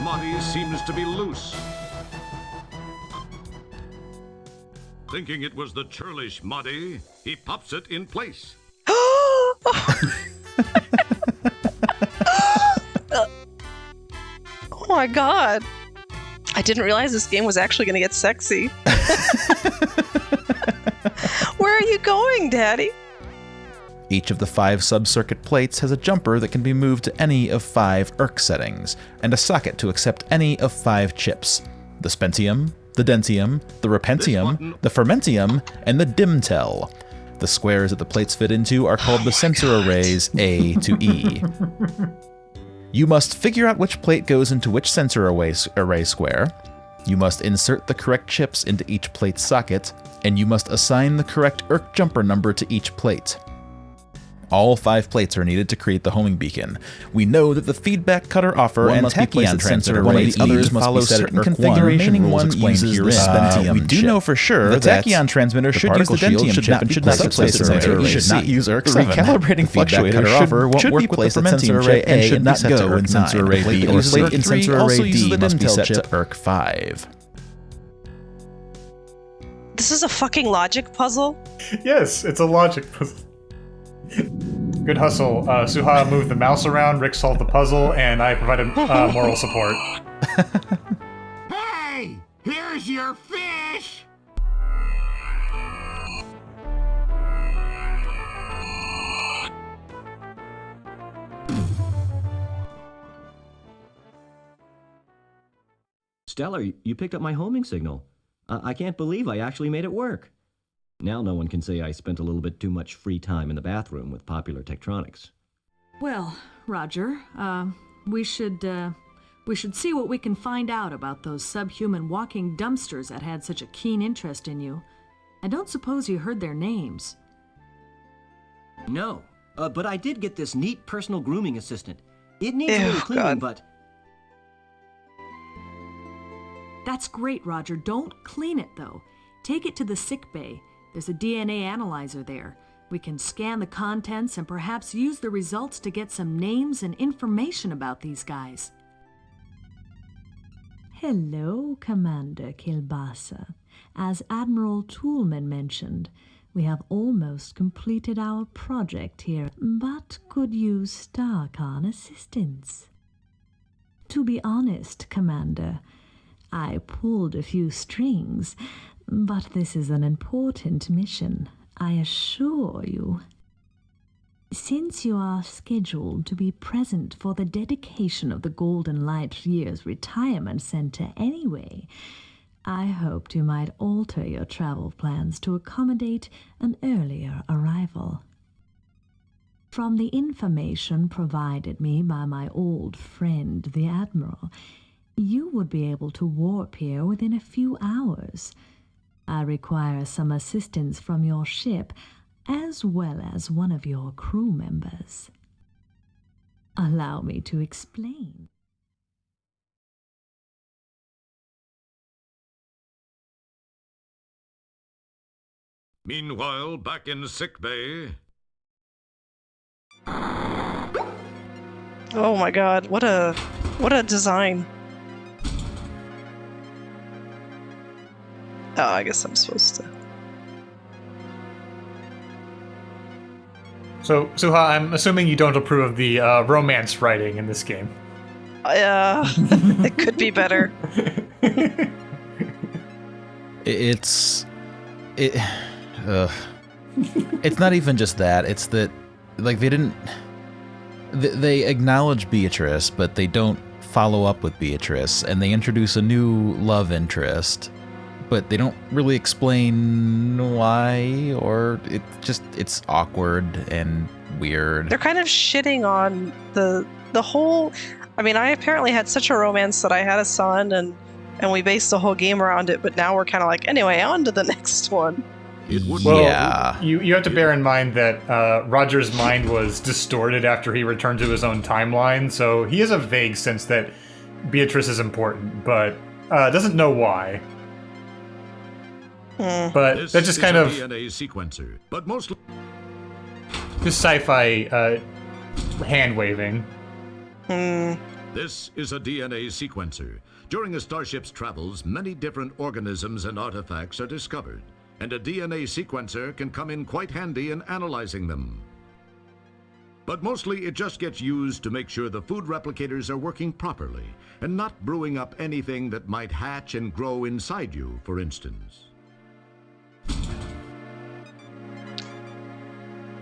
Moddy seems to be loose. Thinking it was the churlish Moddy, he pops it in place. Oh my god. I didn't realize this game was actually going to get sexy. Where are you going, Daddy? Each of the 5 sub-circuit plates has a jumper that can be moved to any of 5 ERC settings, and a socket to accept any of 5 chips: the Spentium, the Dentium, the Repentium, the Fermentium, and the Dimtel. The squares that the plates fit into are called the sensor arrays A to E. You must figure out which plate goes into which sensor array square. You must insert the correct chips into each plate's socket, and you must assign the correct ERC jumper number to each plate. All 5 plates are needed to create the homing beacon. We know that the feedback cutter offer and tachyon transmitter arrays others must follow certain configuration rules explained herein. We do know for sure that the tachyon transmitter should use the Dentium chip and should not be placed in sensor array C. Should not use ERC 7. The recalibrating fluctuator should be placed in sensor array A and should not go in sensor array B or C. In sensor array D must be set to ERC 5. This is a fucking logic puzzle? Yes, it's a logic puzzle. Good hustle. Suha moved the mouse around, Rick solved the puzzle, and I provided moral support. Hey! Here's your fish! Stellar, you picked up my homing signal. I can't believe I actually made it work. Now no one can say I spent a little bit too much free time in the bathroom with Popular Tektronics. Well, Roger, we should see what we can find out about those subhuman walking dumpsters that had such a keen interest in you. I don't suppose you heard their names. No, but I did get this neat personal grooming assistant. It needs a little cleaning, but... That's great, Roger. Don't clean it, though. Take it to the sick bay. There's a DNA analyzer there. We can scan the contents and perhaps use the results to get some names and information about these guys. Hello, Commander Kilbasa. As Admiral Toolman mentioned, we have almost completed our project here, but could use Starcon assistance. To be honest, Commander, I pulled a few strings, but this is an important mission, I assure you. Since you are scheduled to be present for the dedication of the Golden Light Year's retirement center anyway, I hoped you might alter your travel plans to accommodate an earlier arrival. From the information provided me by my old friend, the Admiral, you would be able to warp here within a few hours. I require some assistance from your ship, as well as one of your crew members. Allow me to explain. Meanwhile, back in sickbay... Oh my god, what a design. Oh, I guess I'm supposed to. So, Suha, I'm assuming you don't approve of the romance writing in this game. It could be better. It's not even just that. It's that, like, they acknowledge Beatrice, but they don't follow up with Beatrice, and they introduce a new love interest, but they don't really explain why, or it's awkward and weird. They're kind of shitting on the whole... I mean, I apparently had such a romance that I had a son, and we based the whole game around it, but now we're kind of like, anyway, on to the next one. Well, yeah. You have to bear in mind that Roger's mind was distorted after he returned to his own timeline, so he has a vague sense that Beatrice is important, but doesn't know why. But that's just kind of DNA sequencer, but mostly just sci-fi hand waving. This is a DNA sequencer. During a starship's travels, many different organisms and artifacts are discovered, and a DNA sequencer can come in quite handy in analyzing them. But mostly it just gets used to make sure the food replicators are working properly and not brewing up anything that might hatch and grow inside you, for instance.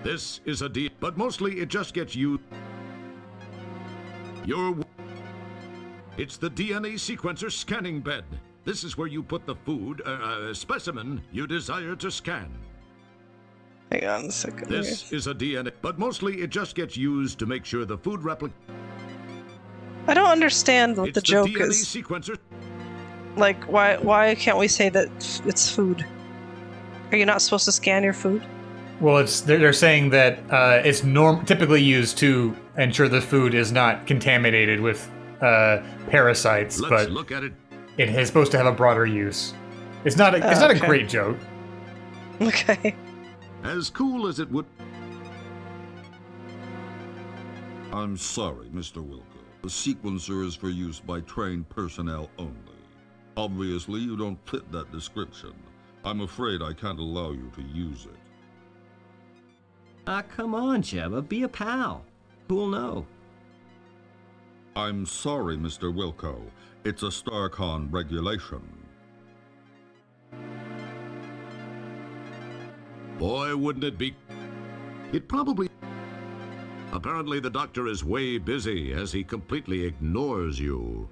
This is a but mostly it just gets used. It's the DNA sequencer scanning bed. This is where you put the food, specimen you desire to scan. Hang on a second. This is a DNA, but mostly it just gets used to make sure the food I don't understand what It's the joke DNA is. sequencer. Like, why can't we say that it's food? Are you not supposed to scan your food? Well, they're saying that it's typically used to ensure the food is not contaminated with parasites, Let's but look at it. it is supposed to have a broader use. It's not a Okay. great joke. Okay. As cool as it would. I'm sorry, Mr. Wilco. The sequencer is for use by trained personnel only. Obviously, you don't fit that description. I'm afraid I can't allow you to use it. Come on, Jebba, be a pal. Who'll know? I'm sorry, Mr. Wilco. It's a StarCon regulation. Boy, wouldn't it be. It probably. Apparently, the doctor is way busy as he completely ignores you.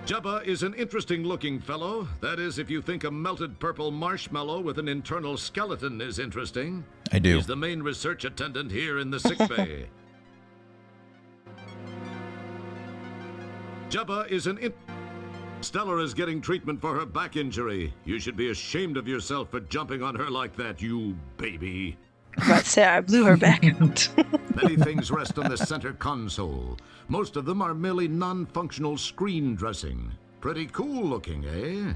Jebba is an interesting-looking fellow. That is, if you think a melted purple marshmallow with an internal skeleton is interesting. I do. He's the main research attendant here in the sickbay. Jebba is Stella is getting treatment for her back injury. You should be ashamed of yourself for jumping on her like that, you baby. I'm about to say I blew her back out. Many things rest on the center console. Most of them are merely non-functional screen dressing. Pretty cool looking, eh?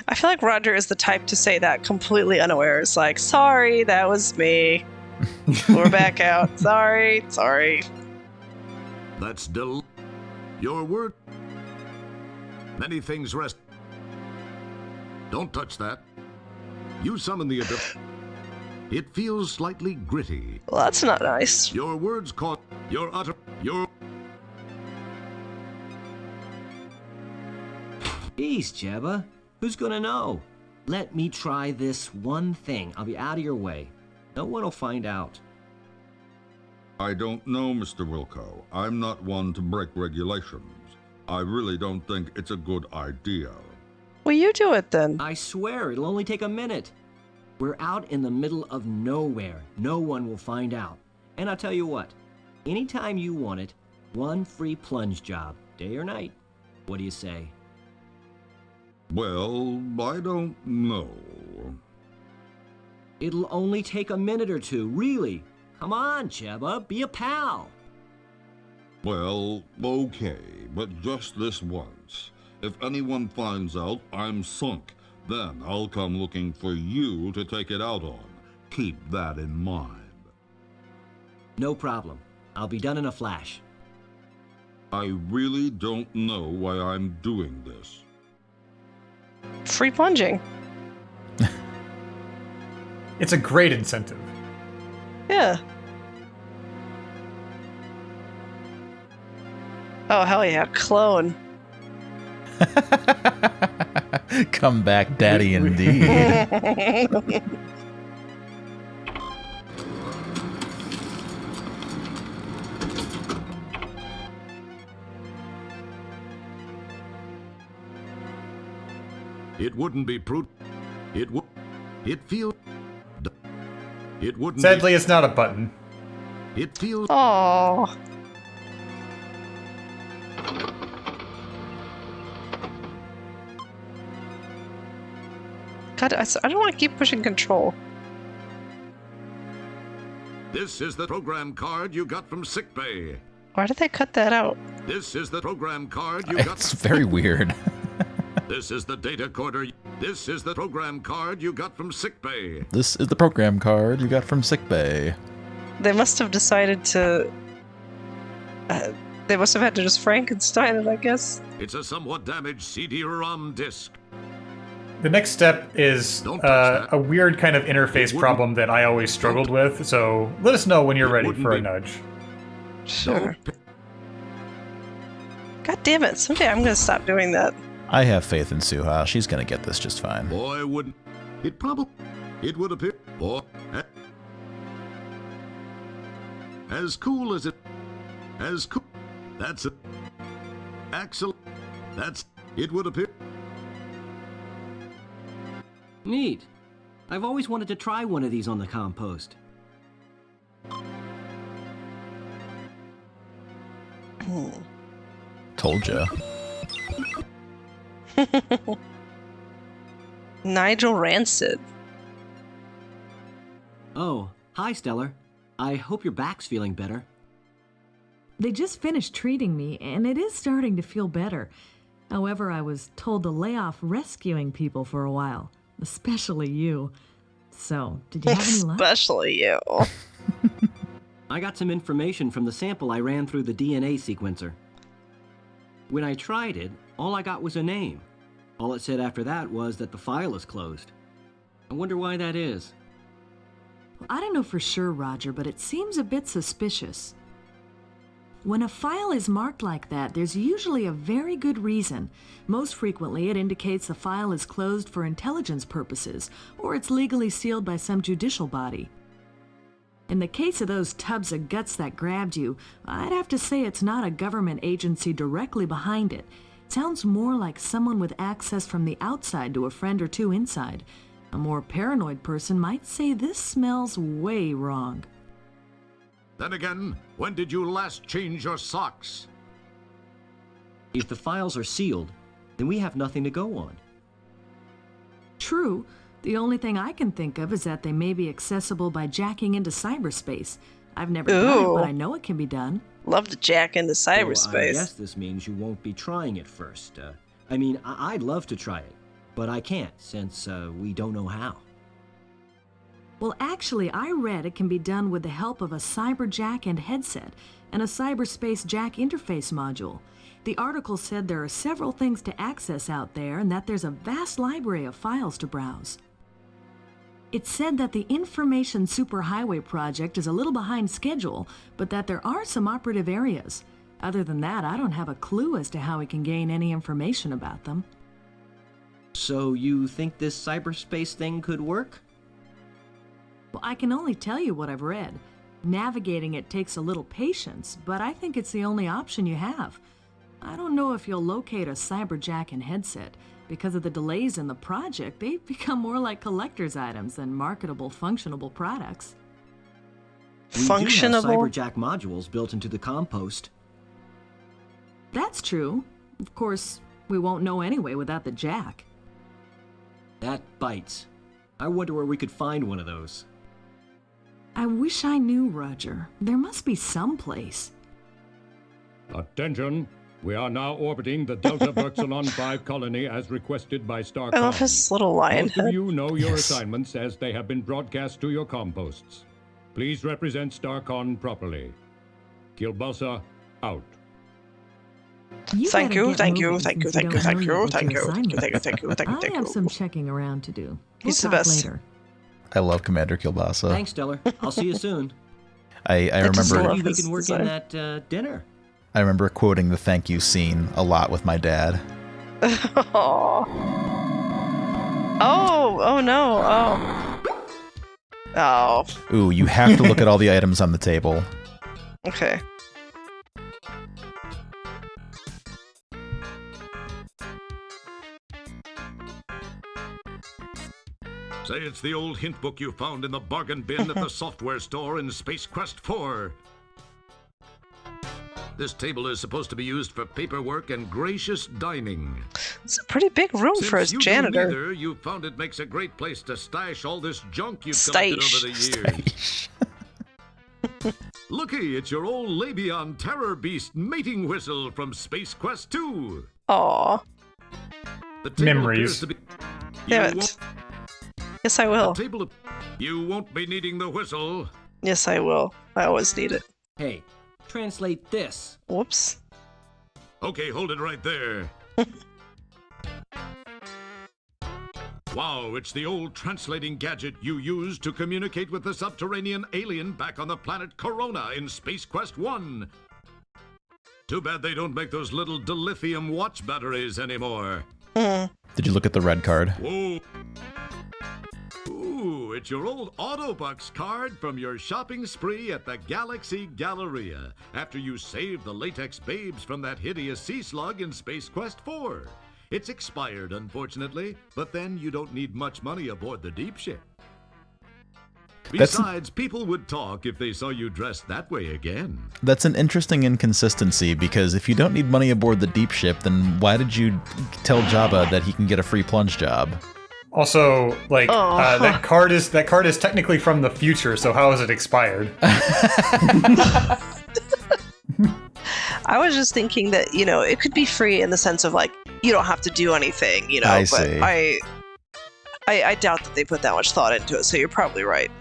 I feel like Roger is the type to say that completely unaware. It's like, sorry, that was me. We're back out. Sorry. That's your word. Many things rest. Don't touch that. You summon the ability. It feels slightly gritty. Well, that's not nice. Your words caught your utter your. Jeez, Jebba, who's gonna know? Let me try this one thing. I'll be out of your way. No one will find out. I don't know, Mr. Wilco. I'm not one to break regulations. I really don't think it's a good idea. Well, you do it then. I swear, it'll only take a minute. We're out in the middle of nowhere. No one will find out. And I'll tell you what, anytime you want it, one free plunge job, day or night. What do you say? Well, I don't know. It'll only take a minute or two, really. Come on, Jebba, be a pal. Well, okay, but just this once. If anyone finds out I'm sunk, then I'll come looking for you to take it out on. Keep that in mind. No problem. I'll be done in a flash. I really don't know why I'm doing this. Free plunging. It's a great incentive. Yeah. Oh, hell yeah. Clone. Come back, daddy, indeed. It wouldn't be prudent. It would. It feels. It wouldn't. Sadly, it's not a button. It feels. Oh. God, I don't want to keep pushing control. This is the program card you got from sickbay. Why did they cut that out? This is the program card you got. It's very weird. This is the data coder. This is the program card you got from sickbay. This is the program card you got from sickbay. They must have decided to They must have had to just Frankenstein it, I guess. It's a somewhat damaged CD-ROM disc. The next step is Don't touch that. a weird kind of interface problem that I always struggled with, so let us know when you're ready wouldn't for a be- nudge. Sure. God damn it, someday I'm gonna stop doing that. I have faith in Suha. She's gonna get this just fine. Boy, wouldn't. It would appear. Boy. As cool as it. As cool. That's it. Axel. That's. It would appear. Neat. I've always wanted to try one of these on the compost. Told ya. Nigel Rancid. Oh, hi, Stellar. I hope your back's feeling better. They just finished treating me, and it is starting to feel better. However, I was told to lay off rescuing people for a while, especially you. So, did you have any luck? Especially you. I got some information from the sample I ran through the DNA sequencer. When I tried it, all I got was a name. All it said after that was that the file is closed. I wonder why that is. I don't know for sure, Roger, but it seems a bit suspicious. When a file is marked like that, there's usually a very good reason. Most frequently, it indicates the file is closed for intelligence purposes, or it's legally sealed by some judicial body. In the case of those tubs of guts that grabbed you, I'd have to say it's not a government agency directly behind it. It sounds more like someone with access from the outside to a friend or two inside. A more paranoid person might say this smells way wrong. Then again, when did you last change your socks? If the files are sealed, then we have nothing to go on. True. The only thing I can think of is that they may be accessible by jacking into cyberspace. I've never done it, Ooh. but I know it can be done. Love to jack into So I cyberspace. guess this means you won't be trying it first. I'd love to try it, but I can't since we don't know how. Well, actually, I read it can be done with the help of a cyber jack and headset and a cyberspace jack interface module. The article said there are several things to access out there and that there's a vast library of files to browse. It said that the Information Superhighway project is a little behind schedule, but that there are some operative areas. Other than that, I don't have a clue as to how we can gain any information about them. So you think this cyberspace thing could work? Well, I can only tell you what I've read. Navigating it takes a little patience, but I think it's the only option you have. I don't know if you'll locate a cyberjack and headset. Because of the delays in the project, they've become more like collector's items than marketable, functionable products. We do Functionable. have cyberjack modules built into the compost. That's true. Of course, we won't know anyway without the jack. That bites. I wonder where we could find one of those. I wish I knew, Roger. There must be some place. Attention! We are now orbiting the Delta Berxilon 5 colony as requested by StarCom. I love his little lion Most of head. you know your Yes. assignments as they have been broadcast to your composts. Please represent StarCon properly. Kilbasa, out. Thank better you, get thank you, moving thank you, since thank don't you, thank know you, yet what thank your you, thank you, assignment thank you, is. thank you, thank you, I thank have you. some checking around to do. He's the We'll talk best. later. I love Commander Kilbasa. Thanks, Stellar. I'll see you soon. I just remember love Maybe we his can work design. in that dinner. I remember quoting the thank you scene a lot with my dad. Oh. Oh no. Oh. Oh. Ooh, you have to look at all the items on the table. Okay. Say it's the old hint book you found in the bargain bin at the software store in Space Quest 4. This table is supposed to be used for paperwork and gracious dining. It's a pretty big room for his Since you do janitor. neither, you found it makes a great place to stash all this junk you've collected over the years. Looky, it's your old Labion Terror Beast mating whistle from Space Quest 2. Aw. The table Memories. appears to be- Damn You it. won't- Yes, I will. the table. You won't be needing the whistle. Yes, I will. I always need it. Hey, Translate this. Whoops. Okay, hold it right there. Wow, it's the old translating gadget you used to communicate with the subterranean alien back on the planet Corona in Space Quest 1. Too bad they don't make those little dilithium watch batteries anymore. Did you look at the red card? Whoa. Ooh, it's your old Autobucks card from your shopping spree at the Galaxy Galleria after you saved the latex babes from that hideous sea slug in Space Quest 4. It's expired, unfortunately, but then you don't need much money aboard the DeepShip. Besides, people would talk if they saw you dressed that way again. That's an interesting inconsistency, because if you don't need money aboard the DeepShip, then why did you tell Jabba that he can get a free plunge job? Also, like, that card is technically from the future, so how is it expired? I was just thinking that, it could be free in the sense of, like, you don't have to do anything, I but see. I doubt that they put that much thought into it, so you're probably right.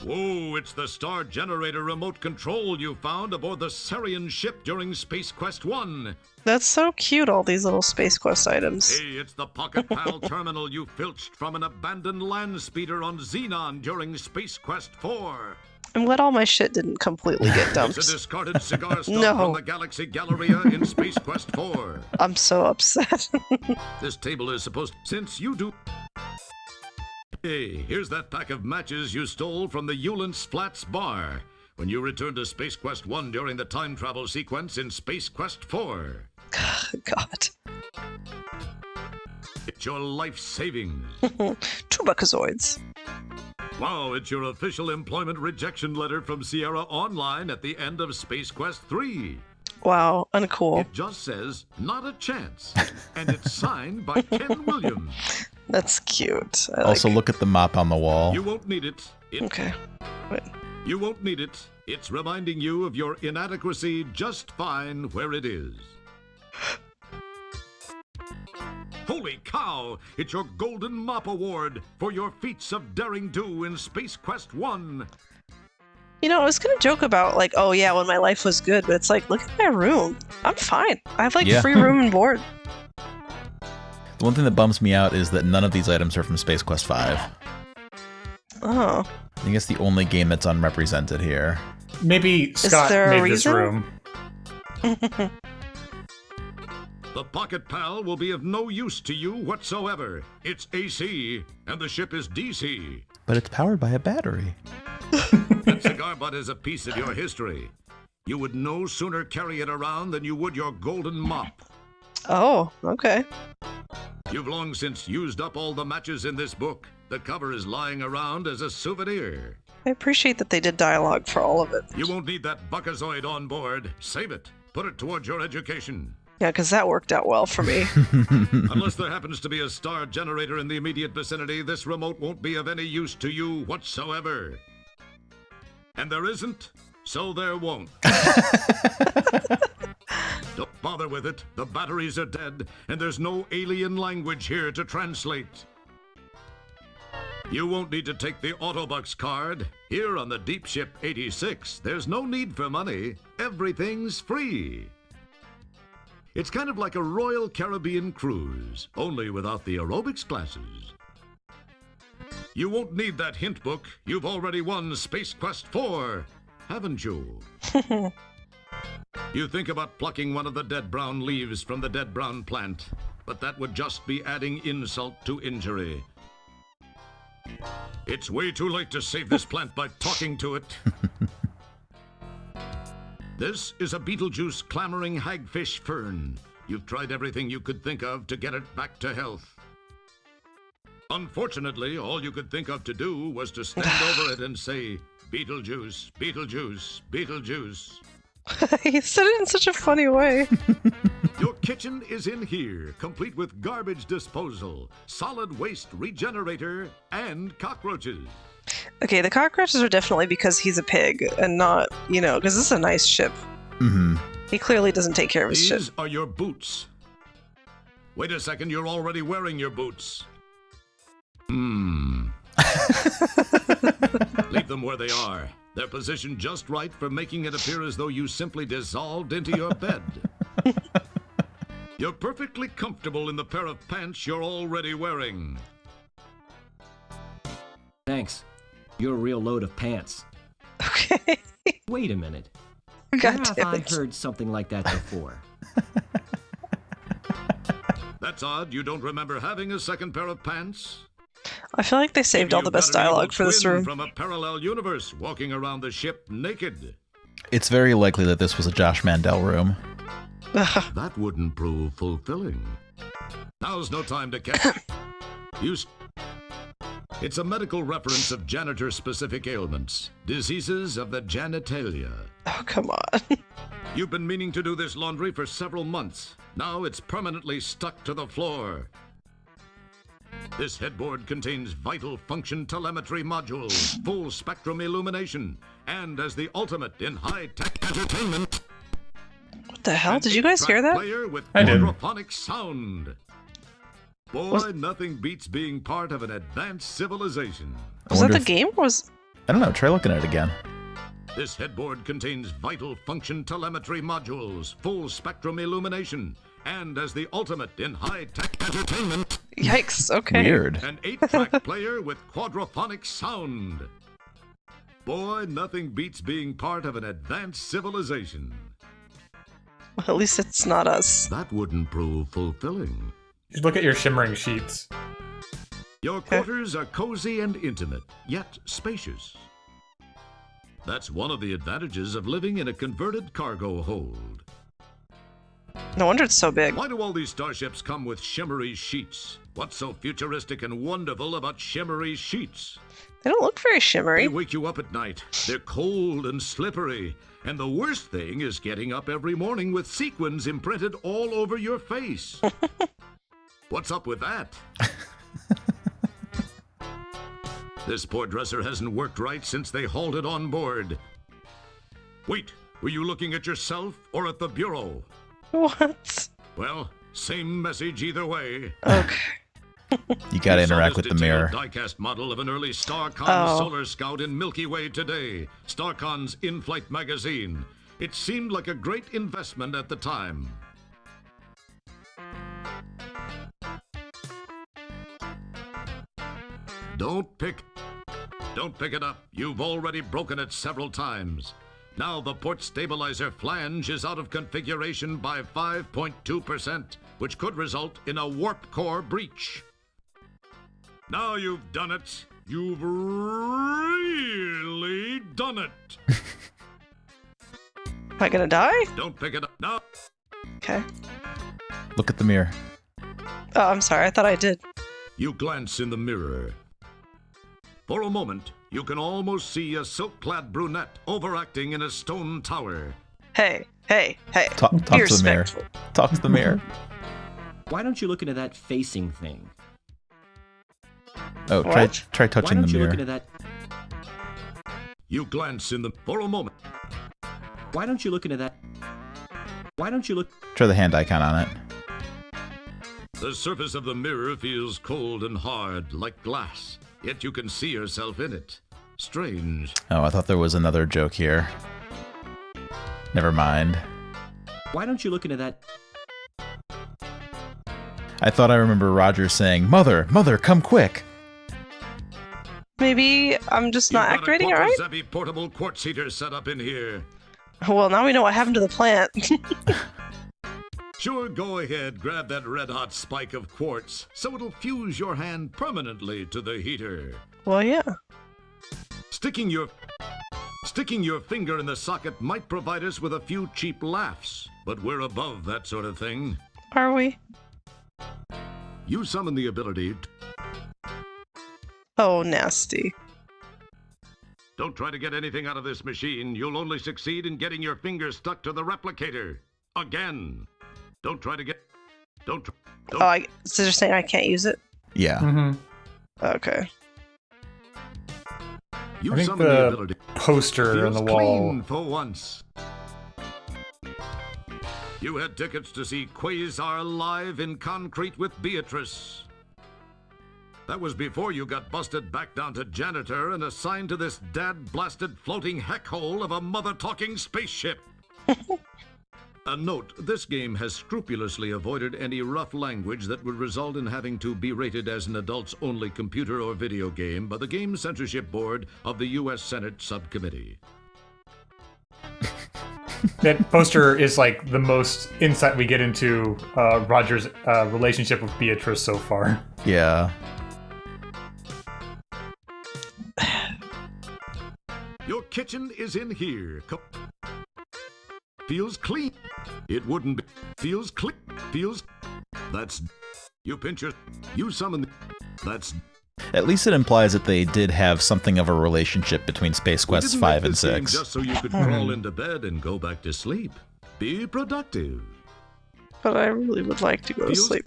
Whoa, it's the Star Generator remote control you found aboard the Sarian ship during Space Quest 1. That's so cute, all these little Space Quest items. Hey, it's the Pocket Pal terminal you filched from an abandoned land speeder on Xenon during Space Quest 4. I'm glad all my shit didn't completely get dumped. It's a discarded cigar stub No. from the Galaxy Galleria in Space Quest 4. I'm so upset. This table is supposed... Since you do... Hey, here's that pack of matches you stole from the Eulance Flats bar when you returned to Space Quest 1 during the time travel sequence in Space Quest 4. God. It's your life savings. Tubacazoids. Wow, it's your official employment rejection letter from Sierra Online at the end of Space Quest 3. Wow, uncool. It just says, not a chance. And it's signed by Ken Williams. That's cute. Also, look at the mop on the wall. You won't need it. Okay. Wait. You won't need it. It's reminding you of your inadequacy just fine where it is. Holy cow! It's your Golden Mop Award for your feats of daring do in Space Quest 1. I was gonna joke about, like, oh yeah, when my life was good, but it's like, look at my room. I'm fine. I have, like, free room and board. The one thing that bums me out is that none of these items are from Space Quest 5. Oh. I think it's the only game that's unrepresented here. Maybe Scott made this room. The Pocket Pal will be of no use to you whatsoever. It's AC, and the ship is DC. But it's powered by a battery. That cigar butt is a piece of your history. You would no sooner carry it around than you would your golden mop. Oh, okay. You've long since used up all the matches in this book. The cover is lying around as a souvenir. I appreciate that they did dialogue for all of it. You won't need that buckazoid on board. Save it. Put it towards your education. Yeah, because that worked out well for me. Unless there happens to be a star generator in the immediate vicinity, this remote won't be of any use to you whatsoever. And there isn't, so there won't. Don't bother with it. The batteries are dead, and there's no alien language here to translate. You won't need to take the Autobucks card. Here on the DeepShip 86, there's no need for money. Everything's free. It's kind of like a Royal Caribbean cruise, only without the aerobics classes. You won't need that hint book. You've already won Space Quest 4, haven't you? You think about plucking one of the dead brown leaves from the dead brown plant, but that would just be adding insult to injury. It's way too late to save this plant by talking to it. This is a Beetlejuice clamoring hagfish fern. You've tried everything you could think of to get it back to health. Unfortunately, all you could think of to do was to stand over it and say, Beetlejuice, Beetlejuice, Beetlejuice. He said it in such a funny way. Your kitchen is in here, complete with garbage disposal, solid waste regenerator, and cockroaches. Okay, the cockroaches are definitely because he's a pig and not, because this is a nice ship. Mm-hmm. He clearly doesn't take care of his ship. These are your boots. Wait a second, you're already wearing your boots. Leave them where they are. They're positioned just right for making it appear as though you simply dissolved into your bed. You're perfectly comfortable in the pair of pants you're already wearing. Thanks. You're a real load of pants. Okay. Wait a minute. God Where have damn I it. heard something like that before? That's odd. You don't remember having a second pair of pants? I feel like they saved Maybe all the you've got best an evil dialogue for this twin room. from a parallel universe walking around the ship naked. It's very likely that this was a Josh Mandel room. That wouldn't prove fulfilling. Now's no time to catch. It's a medical reference of janitor-specific ailments, diseases of the genitalia. Oh, come on. You've been meaning to do this laundry for several months. Now it's permanently stuck to the floor. This headboard contains vital function telemetry modules, full spectrum illumination, and as the ultimate in high-tech entertainment, What the hell? Did you guys hear that? player with I did. quadraphonic sound. Boy, nothing beats being part of an advanced civilization. Was that the if- game? Or was I don't know. Try looking at it again. This headboard contains vital function telemetry modules, full spectrum illumination, and as the ultimate in high-tech entertainment, Yikes, okay. Weird. an 8-track player with quadraphonic sound. Boy, nothing beats being part of an advanced civilization. Well, at least it's not us. That wouldn't prove fulfilling. You should look at your shimmering sheets. Your quarters are cozy and intimate, yet spacious. That's one of the advantages of living in a converted cargo hold. No wonder it's so big. Why do all these starships come with shimmery sheets? What's so futuristic and wonderful about shimmery sheets? They don't look very They shimmery. wake you up at night. They're cold and slippery. And the worst thing is getting up every morning with sequins imprinted all over your face. What's up with that? This poor dresser hasn't worked right since they hauled it on board. Wait, were you looking at yourself or at the bureau? What? Well, same message either way. Okay. You gotta We saw interact this with the mirror. detailed diecast model of an early StarCon Oh. Solar Scout in Milky Way today, StarCon's in-flight magazine. It seemed like a great investment at the time. Don't pick it up. You've already broken it several times. Now the port stabilizer flange is out of configuration by 5.2%, which could result in a warp core breach. Now you've done it. You've really done it. Am I gonna die? Don't pick it up now. Okay. Look at the mirror. Oh, I'm sorry. I thought I did. You glance in the mirror. For a moment, you can almost see a silk-clad brunette overacting in a stone tower. Hey, hey, hey. Talk Be to the mirror. respectful. Talk to the mirror. Why don't you look into that facing thing? Oh, try What? try Why touching don't the you mirror. look into that? You glance in the... For a moment, Why don't you look into that? Why don't you look? Try the hand icon on it. the surface of the mirror feels cold and hard, like glass. Yet you can see yourself in it. Strange. Oh, I thought there was another joke here. Never mind. Why don't you look into that? I thought I remember Roger saying, "Mother, mother, come quick." Maybe I'm just not You've got activating it a right? Zebi portable quartz heater set up in here. Well, now we know what happened to the plant. Sure, go ahead, grab that red-hot spike of quartz, so it'll fuse your hand permanently to the heater. Well, yeah. Sticking your finger in the socket might provide us with a few cheap laughs, but we're above that sort of thing. Are we? You summon the ability. Oh, nasty. Don't try to get anything out of this machine. You'll only succeed in getting your finger stuck to the replicator. Again. Don't try to get... Don't... Oh, so you're saying I can't use it? Yeah. Mm-hmm. Okay. You I think summon the the ability. poster on Feels the wall. clean for once. You had tickets to see Quasar live in concrete with Beatrice. That was before you got busted back down to janitor and assigned to this dad-blasted floating heck hole of a mother-talking spaceship. A note, this game has scrupulously avoided any rough language that would result in having to be rated as an adults-only computer or video game by the Game Censorship Board of the U.S. Senate Subcommittee. That poster is like the most insight we get into Roger's relationship with Beatrice so far. Yeah. Your kitchen is in here. Feels clean. It wouldn't be. Feels clean. Feels. That's. You pinch your. You summon. That's. At least it implies that they did have something of a relationship between Space Quests 5 and 6. Just so you could crawl into bed and go back to sleep. Be productive. But I really would like to go to sleep.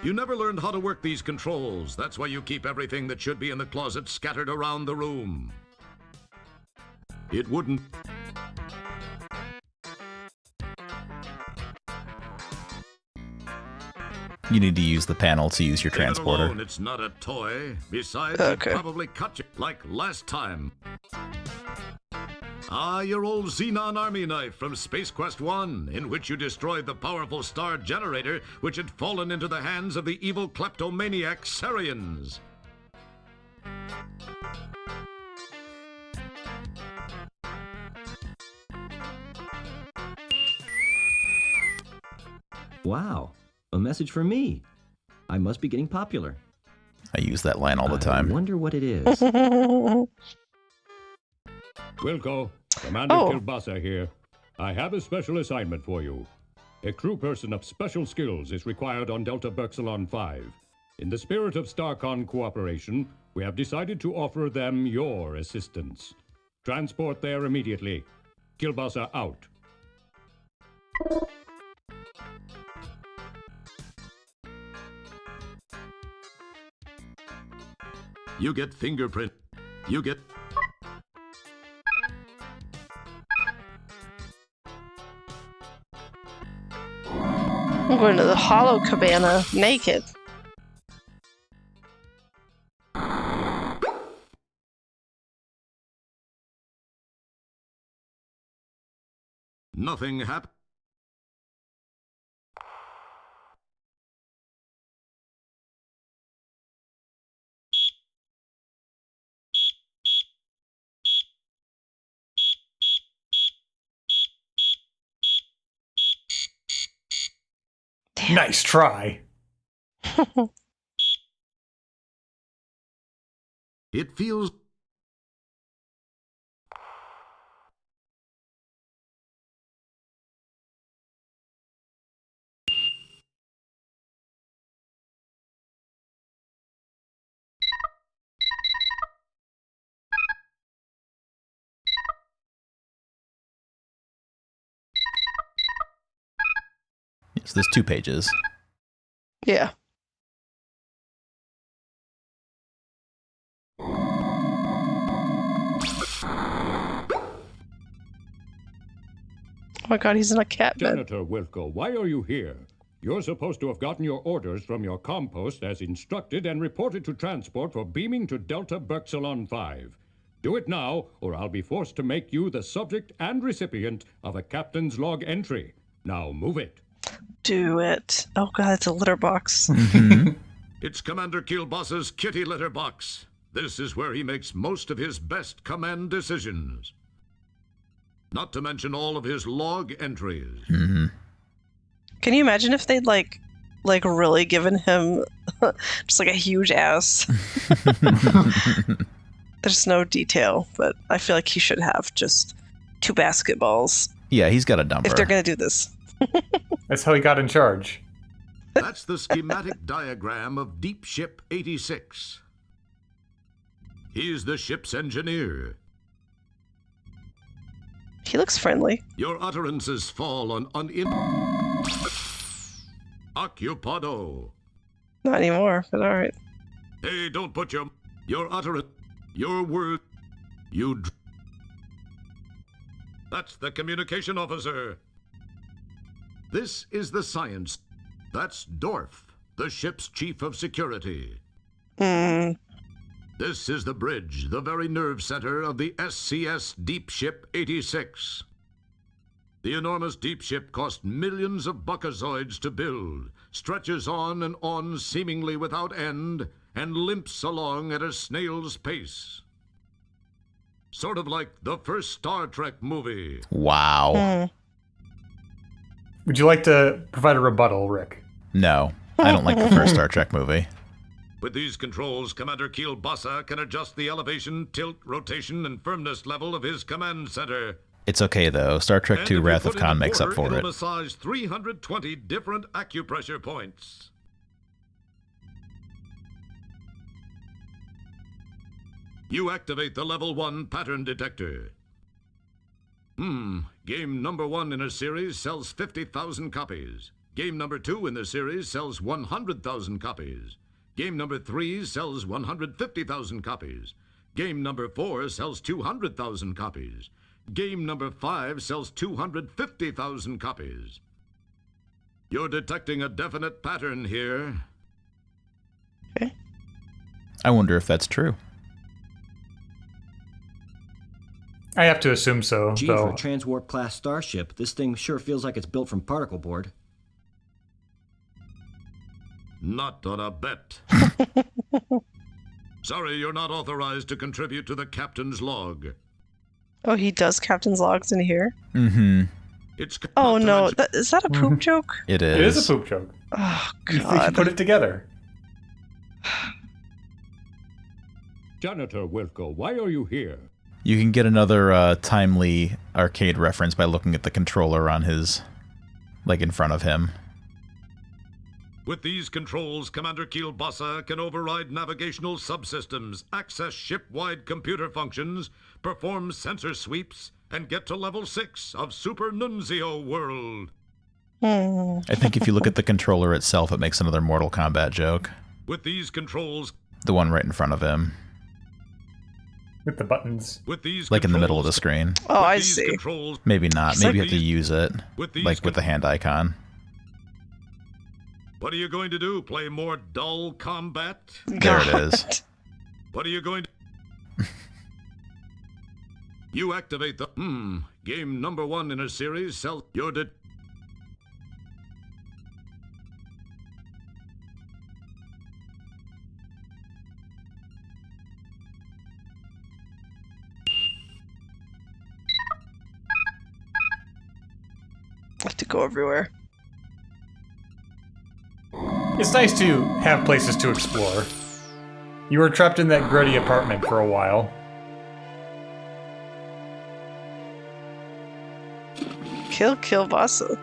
You never learned how to work these controls. That's why you keep everything that should be in the closet scattered around the room. It wouldn't. You need to use the panel to use your transporter. Alone, it's not a toy. Besides, okay. It probably cut you like last time. Ah, your old Xenon army knife from Space Quest 1, in which you destroyed the powerful star generator which had fallen into the hands of the evil kleptomaniac Sarians. Wow, a message for me. I must be getting popular. I use that line all the time. I wonder what it is. Wilco, Commander Kilbasa here. I have a special assignment for you. A crew person of special skills is required on Delta Berxilon 5. In the spirit of StarCon cooperation, we have decided to offer them your assistance. Transport there immediately. Kilbasa out. You get fingerprint. You get... I'm going to the Hollow Cabana naked. Nothing happened. Nice try. It feels... So there's 2 pages. Yeah. Oh my god, he's in a cat bed. Janitor Wilco, why are you here? You're supposed to have gotten your orders from your compost as instructed and reported to transport for beaming to Delta Berxilon 5. Do it now, or I'll be forced to make you the subject and recipient of a captain's log entry. Now move it. Do it. Oh god, it's a litter box. It's Commander Kilbasa's kitty litter box. This is where he makes most of his best command decisions. Not to mention all of his log entries. Can you imagine if they'd like really given him just like a huge ass? There's no detail, but I feel like he should have just 2 basketballs. Yeah, he's got a dumper. If they're gonna do this. That's how he got in charge. That's the schematic diagram of DeepShip 86. He's the ship's engineer. He looks friendly. Your utterances fall on Occupado. Not anymore, but alright. Hey, don't put your utterance, your word, That's the communication officer. This is the science. That's Dorf, the ship's chief of security. Hmm. This is the bridge, the very nerve center of the SCS DeepShip 86. The enormous deep ship cost millions of buckazoids to build, stretches on and on seemingly without end, and limps along at a snail's pace. Sort of like the first Star Trek movie. Wow. Would you like to provide a rebuttal, Rick? No, I don't like the first Star Trek movie. With these controls, Commander Kielbasa can adjust the elevation, tilt, rotation, and firmness level of his command center. It's okay, though. Star Trek II Wrath of Khan makes up for it. It'll massage 320 different acupressure points. You activate the level 1 pattern detector. Game number 1 in a series sells 50,000 copies. Game number 2 in the series sells 100,000 copies. Game number 3 sells 150,000 copies. Game number 4 sells 200,000 copies. Game number 5 sells 250,000 copies. You're detecting a definite pattern here. Okay. I wonder if that's true. I have to assume so, Gee, though. for a transwarp-class starship, this thing sure feels like it's built from particle board. Not on a bet. Sorry, you're not authorized to contribute to the captain's log. Oh, he does captain's logs in here? Mm-hmm. It's Oh, no. Is that a poop joke? It is. It is a poop joke. Oh, You think you God. put it together? Janitor Wilco, why are you here? You can get another timely arcade reference by looking at the controller on his, like, in front of him. With these controls, Commander Kielbasa can override navigational subsystems, access ship-wide computer functions, perform sensor sweeps, and get to level 6 of Super Nunzio World. I think if you look at the controller itself, it makes another Mortal Kombat joke. With these controls... The one right in front of him. With the buttons. With these Like in the middle of the controls- screen. Oh, I with these see. Controls, Maybe not. It's Maybe you like have to use it. with these Like with the hand icon. What are you going to do? Play more dull combat? There it is. What are you going to... You activate the... Game number 1 in a series sells... Your I have to go everywhere. It's nice to have places to explore. You were trapped in that gritty apartment for a while. Kill Kielbasa.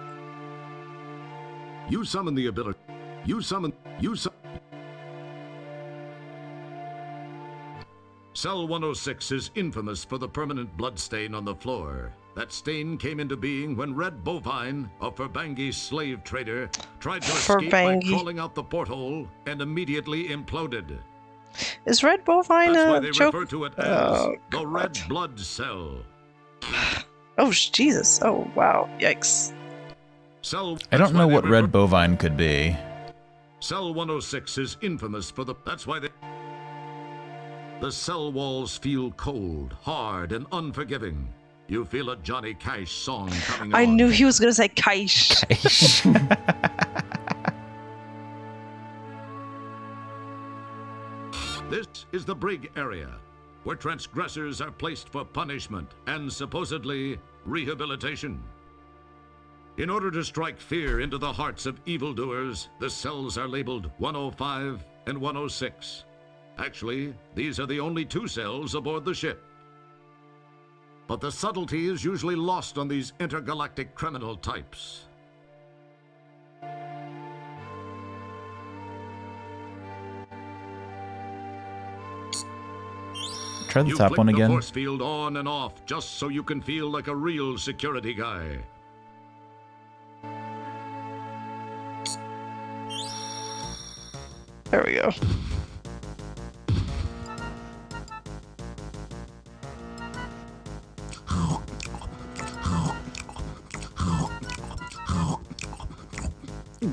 You summon the ability... Cell 106 is infamous for the permanent blood stain on the floor. That stain came into being when Red Bovine, a Furbangi slave trader, tried to escape by Furbangi. crawling out the porthole and immediately imploded. Is Red Bovine That's why a they joke? refer to it as Oh, the God. Red Blood Cell. Oh, Jesus. Oh, wow. Yikes. Cell, I that's don't know why they what red refer- bovine could be. Cell 106 is infamous for the... That's why they... The cell walls feel cold, hard, and unforgiving. You feel a Johnny Cash song coming on. I knew he was going to say Kaish. This is the Brig area, where transgressors are placed for punishment and supposedly rehabilitation. In order to strike fear into the hearts of evildoers, the cells are labeled 105 and 106. Actually, these are the only 2 cells aboard the ship. But the subtlety is usually lost on these intergalactic criminal types. Try the You top flick one the again. force field on and off just so you can feel like a real security guy. There we go.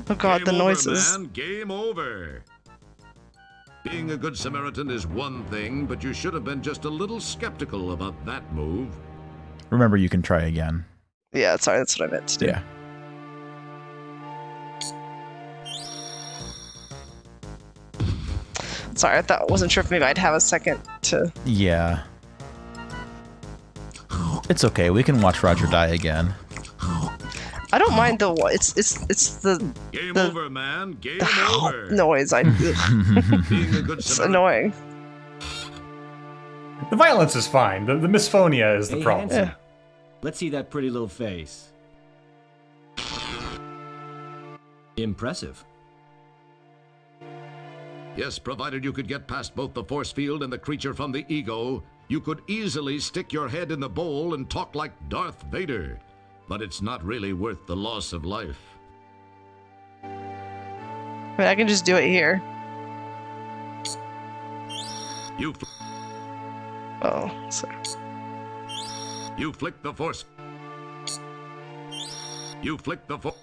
Oh God, Game the over, noises. man. Game over. Being a good Samaritan is one thing, but you should have been just a little skeptical about that move. Remember, you can try again. Yeah, sorry, that's what I meant to do. Yeah. Sorry, wasn't sure if maybe I'd have a second to... Yeah. It's okay, we can watch Roger die again. I don't mind the... It's the... Game over, man. Game over. Noise. Being a good It's Samaritan. annoying. The violence is fine. The misphonia is the Hey, problem. handsome. Let's see that pretty little face. Impressive. Yes, provided you could get past both the force field and the creature from the ego, you could easily stick your head in the bowl and talk like Darth Vader. But it's not really worth the loss of life. I mean, I can just do it here. Oh, sorry. You flick the force. You flick the force.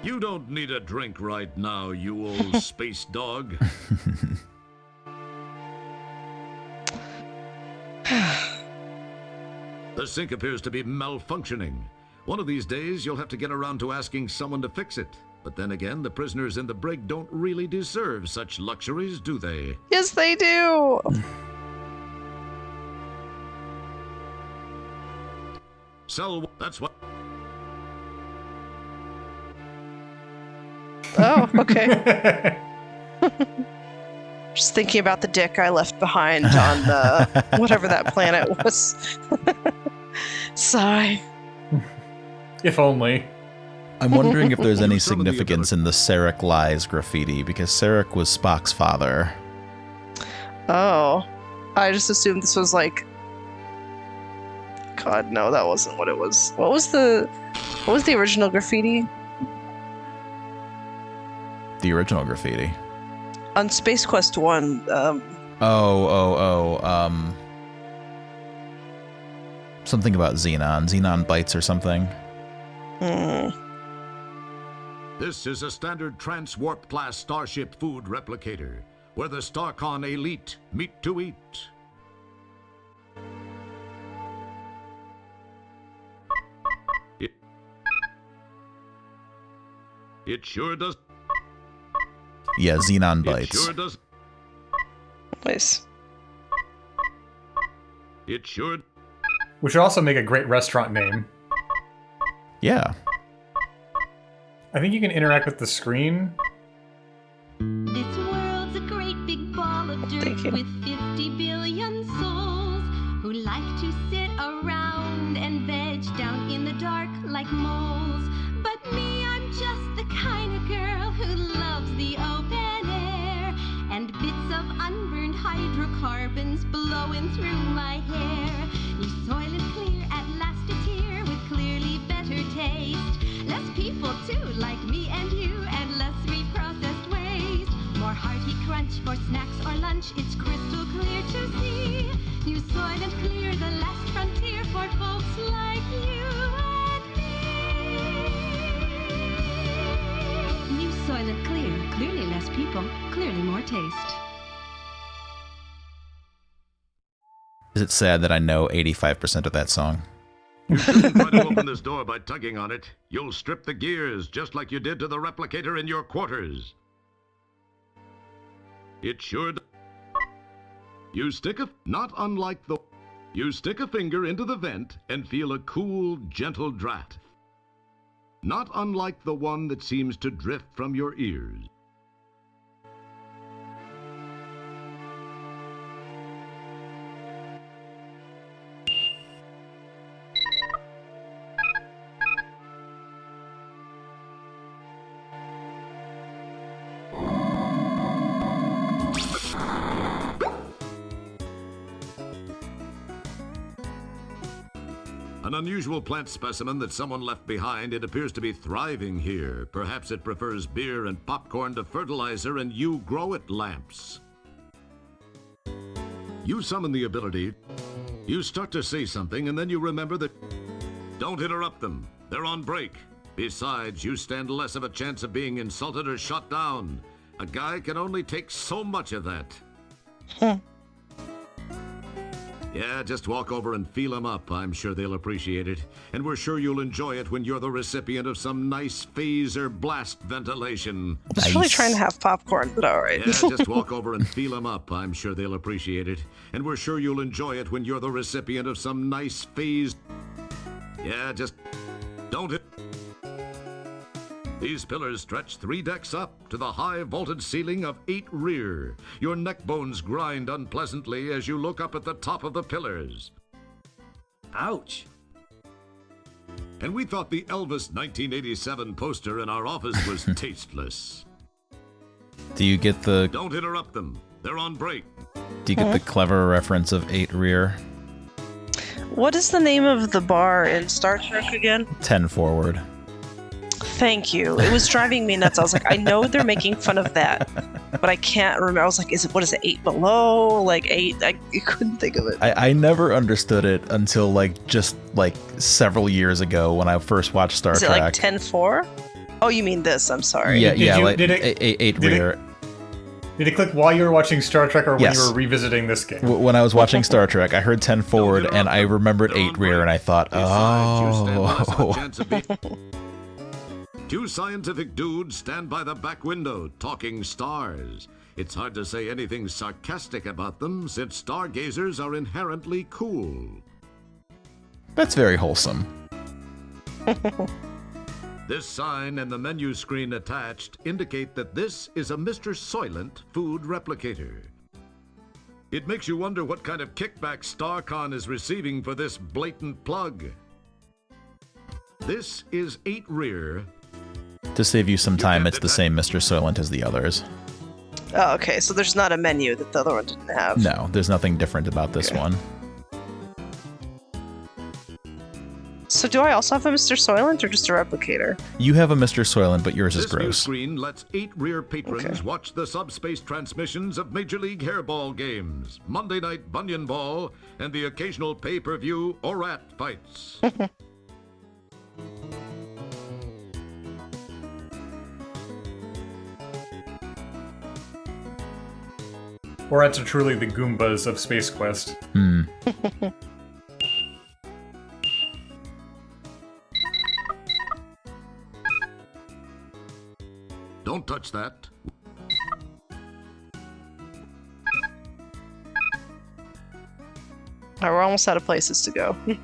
You don't need a drink right now, you old space dog. The sink appears to be malfunctioning. One of these days, you'll have to get around to asking someone to fix it. But then again, the prisoners in the brig don't really deserve such luxuries, do they? Yes, they do! That's what... Oh, okay. Just thinking about the dick I left behind on whatever that planet was. Sigh. If only. I'm wondering if there's any significance in the Sarek Lies graffiti, because Sarek was Spock's father. Oh. I just assumed this was like... God, no, that wasn't what it was. What was the original graffiti? The original graffiti. On Space Quest 1, something about Xenon bites or something. This is a standard Transwarp class starship food replicator, where the Starcon elite meet to eat. It sure does. Yeah, Xenon It bites. sure does. Nice. It sure. We should also make a great restaurant name. Yeah. I think you can interact with the screen. This world's a great big ball of dirt Thank you. with 50 billion souls who like to sit around and veg down in the dark like moles. But me, I'm just the kind of girl who loves the open air and bits of unburned hydrocarbons blowing through my hair. New soil is clear, at last it's here with clearly better taste. Less people too, like me and you, and less reprocessed waste. More hearty crunch for snacks or lunch, it's crystal clear to see. New soil and clear, the last frontier for folks like you and me. New soil and clear, clearly less people, clearly more taste. Is it sad that I know 85% of that song? You shouldn't try to open this door by tugging on it. You'll strip the gears, just like you did to the replicator in your quarters. It sure does. You stick a finger into the vent and feel a cool, gentle draft. Not unlike the one that seems to drift from your ears. An unusual plant specimen that someone left behind. It appears to be thriving here. Perhaps it prefers beer and popcorn to fertilizer and you grow it lamps. You summon the ability. You start to say something and then you remember that... Don't interrupt them. They're on break. Besides, you stand less of a chance of being insulted or shot down. A guy can only take so much of that. Yeah, just walk over and feel them up. I'm sure they'll appreciate it. And we're sure you'll enjoy it when you're the recipient of some nice phaser blast ventilation. I was really trying to have popcorn, but all right. Yeah, just walk over and feel them up. I'm sure they'll appreciate it. And we're sure you'll enjoy it when you're the recipient of some nice phase. Yeah, just don't hit. These pillars stretch 3 decks up to the high vaulted ceiling of 8 rear. Your neck bones grind unpleasantly as you look up at the top of the pillars. Ouch. And we thought the Elvis 1987 poster in our office was tasteless. Do you get the... Don't interrupt them. They're on break. Do you get the clever reference of 8 rear? What is the name of the bar in Star Trek again? 10 forward. Thank you. It was driving me nuts. I was like, I know they're making fun of that, but I can't remember. I was like, what is it, 8 below? Like 8? I couldn't think of it. I never understood it until just several years ago when I first watched Star Trek. Is it like 10-4? Oh, you mean this? I'm sorry. Yeah, did it, 8 rear. Did it click while you were watching Star Trek or when you were revisiting this game? When I was watching Star Trek, I heard 10 forward and I remembered 8 rear and I thought, oh. 2 scientific dudes stand by the back window talking stars. It's hard to say anything sarcastic about them since stargazers are inherently cool. That's very wholesome. This sign and the menu screen attached indicate that this is a Mr. Soylent food replicator. It makes you wonder what kind of kickback StarCon is receiving for this blatant plug. This is 8 rear. To save you some time, it's the same Mr. Soylent as the others. Oh, okay. So there's not a menu that the other one didn't have. No, there's nothing different about this one. So do I also have a Mr. Soylent or just a replicator? You have a Mr. Soylent, but yours is This new gross. screen lets 8 rear patrons watch the subspace transmissions of Major League Hairball games, Monday Night Bunyan Ball, and the occasional pay-per-view Orat fights. Orats are truly the Goombas of Space Quest. Don't touch that. We're almost out of places to go. Now,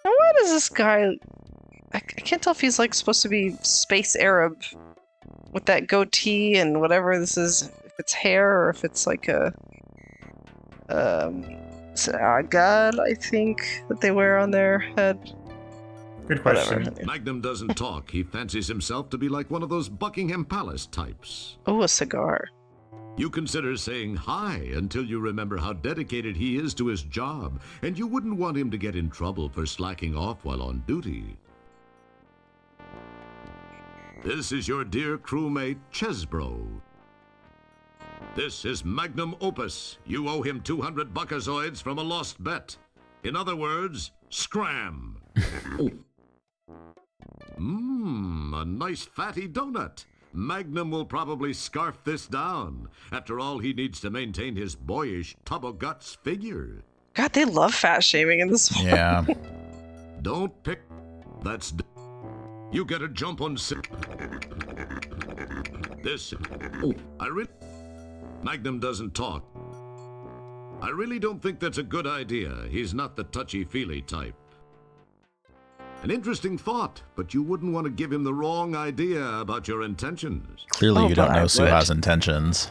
why does this guy... I can't tell if he's supposed to be space Arab with that goatee and whatever this is, if it's hair or if it's like a god, I think, that they wear on their head. Good question. Whatever. Magnum doesn't talk. He fancies himself to be like one of those Buckingham Palace types. Oh, a cigar. You consider saying hi until you remember how dedicated he is to his job, and you wouldn't want him to get in trouble for slacking off while on duty. This is your dear crewmate, Chesbro. This is Magnum Opus. You owe him 200 buckazoids from a lost bet. In other words, scram. A nice fatty donut. Magnum will probably scarf this down. After all, he needs to maintain his boyish tub-o'-guts figure. God, they love fat shaming in this one. Yeah. Don't pick... That's... You get a jump on sick. This... Magnum doesn't talk. I really don't think that's a good idea. He's not the touchy-feely type. An interesting thought, but you wouldn't want to give him the wrong idea about your intentions. Clearly you don't know Suha's intentions.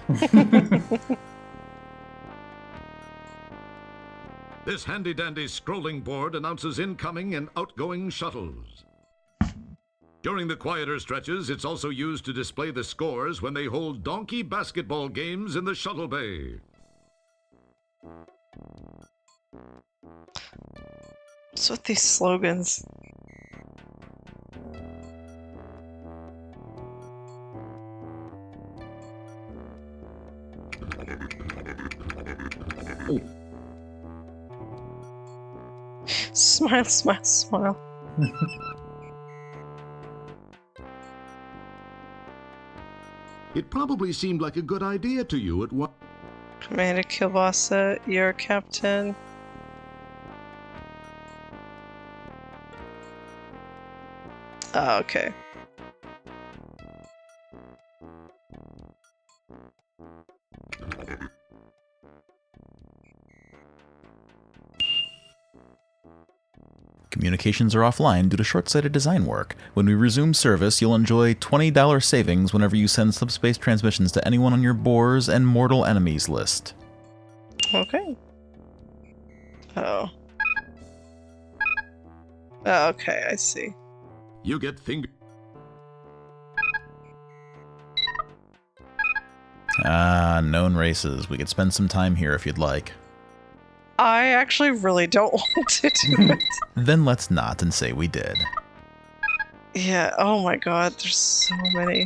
This handy-dandy scrolling board announces incoming and outgoing shuttles. During the quieter stretches, it's also used to display the scores when they hold donkey basketball games in the shuttle bay. What's with these slogans? Smile, smile, smile. It probably seemed like a good idea to you at one. Commander Kielbasa, you're captain. Oh, okay. Communications are offline due to short-sighted design work. When we resume service, you'll enjoy $20 savings whenever you send subspace transmissions to anyone on your Boars and Mortal Enemies list. Okay. Oh. Oh, okay, I see. You get finger. Known races. We could spend some time here if you'd like. I actually really don't want to do it. Then let's not and say we did. Yeah, oh my god, there's so many.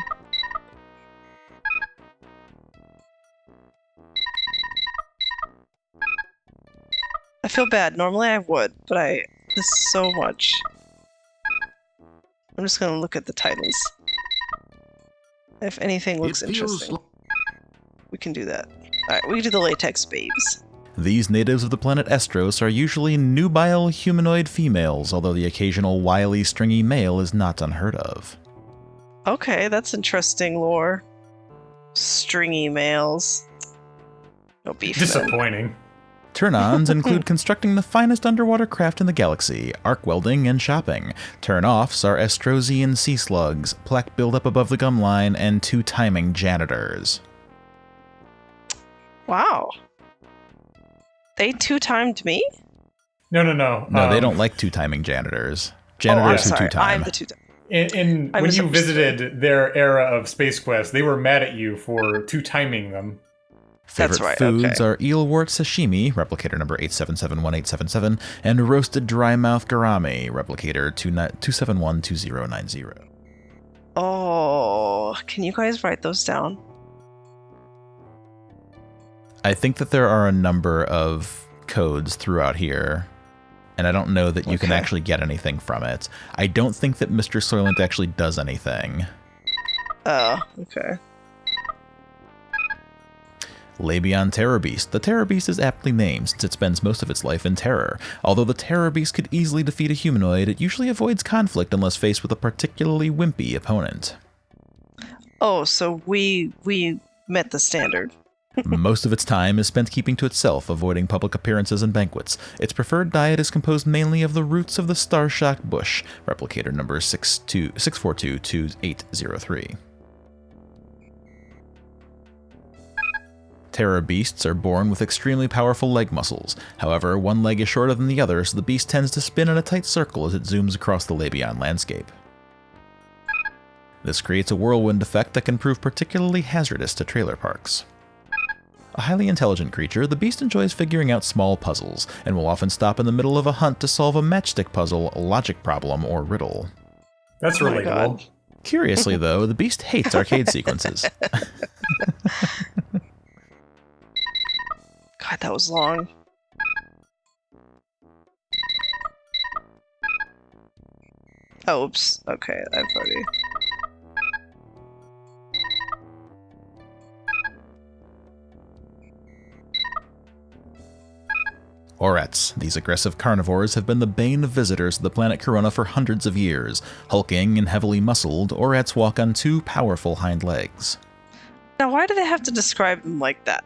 I feel bad. Normally I would, but there's so much. I'm just gonna look at the titles. If anything looks interesting, we can do that. Alright, we can do the latex babes. These natives of the planet Estros are usually nubile humanoid females, although the occasional wily, stringy male is not unheard of. Okay, that's interesting lore. Stringy males. No beef. Disappointing. Turn-ons include constructing the finest underwater craft in the galaxy, arc welding, and shopping. Turn-offs are Estrosian sea slugs, plaque buildup above the gum line, and 2 timing janitors. Wow. They 2-timed me? No. No, they don't like 2 timing janitors. Janitors who 2-time. I'm the 2-time. When you visited their era of Space Quest, they were mad at you for 2-timing them. Favorite That's right, foods okay. are eelwort sashimi, replicator number 8771877, and roasted drymouth gourami, replicator 2712090. Oh, can you guys write those down? I think that there are a number of codes throughout here, and I don't know that you can actually get anything from it. I don't think that Mr. Soylent actually does anything. Oh, okay. Labion Terror Beast. The Terror Beast is aptly named since it spends most of its life in terror. Although the Terror Beast could easily defeat a humanoid, it usually avoids conflict unless faced with a particularly wimpy opponent. Oh, so we met the standard. Most of its time is spent keeping to itself, avoiding public appearances and banquets. Its preferred diet is composed mainly of the roots of the star-shock bush, replicator number 6422803. Terror beasts are born with extremely powerful leg muscles. However, one leg is shorter than the other, so the beast tends to spin in a tight circle as it zooms across the Labion landscape. This creates a whirlwind effect that can prove particularly hazardous to trailer parks. A highly intelligent creature, the beast enjoys figuring out small puzzles, and will often stop in the middle of a hunt to solve a matchstick puzzle, logic problem, or riddle. That's relatable. Curiously, though, the beast hates arcade sequences. God, that was long. Oh, oops. Okay, I've already... Orets. These aggressive carnivores have been the bane of visitors to the planet Corona for hundreds of years. Hulking and heavily muscled, Orets walk on 2 powerful hind legs. Now, why do they have to describe them like that?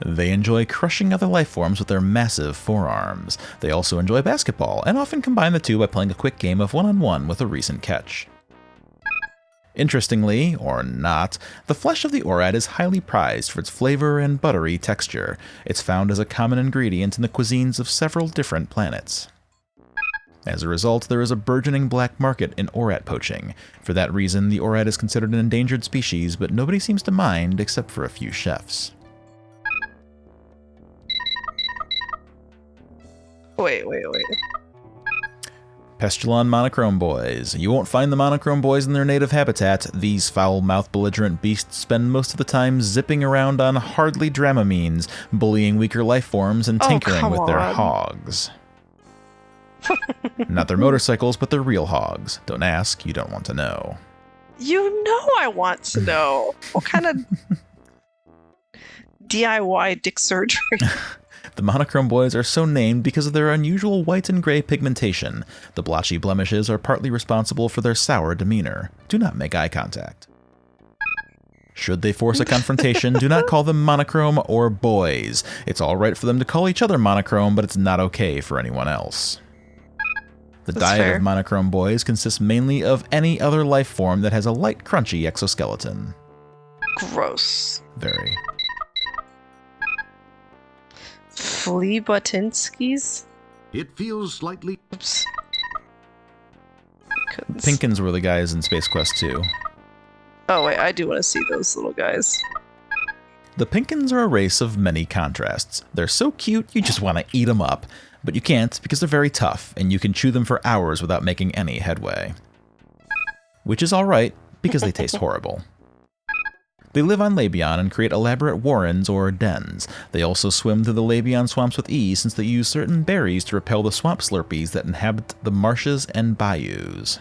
They enjoy crushing other life forms with their massive forearms. They also enjoy basketball, and often combine the two by playing a quick game of one-on-one with a recent catch. Interestingly, or not, the flesh of the Orat is highly prized for its flavor and buttery texture. It's found as a common ingredient in the cuisines of several different planets. As a result, there is a burgeoning black market in Orat poaching. For that reason, the Orat is considered an endangered species, but nobody seems to mind except for a few chefs. Wait. Pestulon monochrome boys. You won't find the monochrome boys in their native habitat. These foul-mouthed belligerent beasts spend most of the time zipping around on hardly dramamines, bullying weaker life forms and tinkering with their hogs. Not their motorcycles, but they're real hogs. Don't ask, you don't want to know. You know I want to know. What kind of DIY dick surgery? The monochrome boys are so named because of their unusual white and gray pigmentation. The blotchy blemishes are partly responsible for their sour demeanor. Do not make eye contact. Should they force a confrontation, do not call them monochrome or boys. It's all right for them to call each other monochrome, but it's not okay for anyone else. The That's diet fair. of monochrome boys consists mainly of any other life form that has a light, crunchy exoskeleton. Gross. Very. Fleabuttinskis? It feels slightly... Oops. Goodness. Pinkins were the guys in Space Quest 2. Oh wait, I do want to see those little guys. The Pinkins are a race of many contrasts. They're so cute, you just want to eat them up. But you can't because they're very tough, and you can chew them for hours without making any headway. Which is alright, because they taste horrible. They live on Labion and create elaborate warrens or dens. They also swim through the Labion swamps with ease since they use certain berries to repel the swamp slurpees that inhabit the marshes and bayous.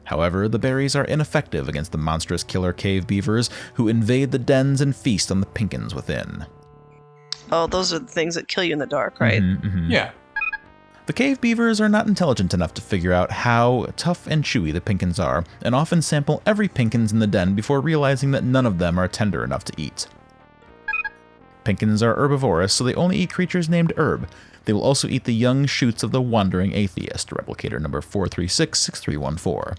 However, the berries are ineffective against the monstrous killer cave beavers who invade the dens and feast on the Pinkins within. Oh, those are the things that kill you in the dark, right? Yeah. The cave beavers are not intelligent enough to figure out how tough and chewy the Pinkins are, and often sample every Pinkins in the den before realizing that none of them are tender enough to eat. Pinkins are herbivorous, so they only eat creatures named Herb. They will also eat the young shoots of the Wandering Atheist, replicator number 4366314.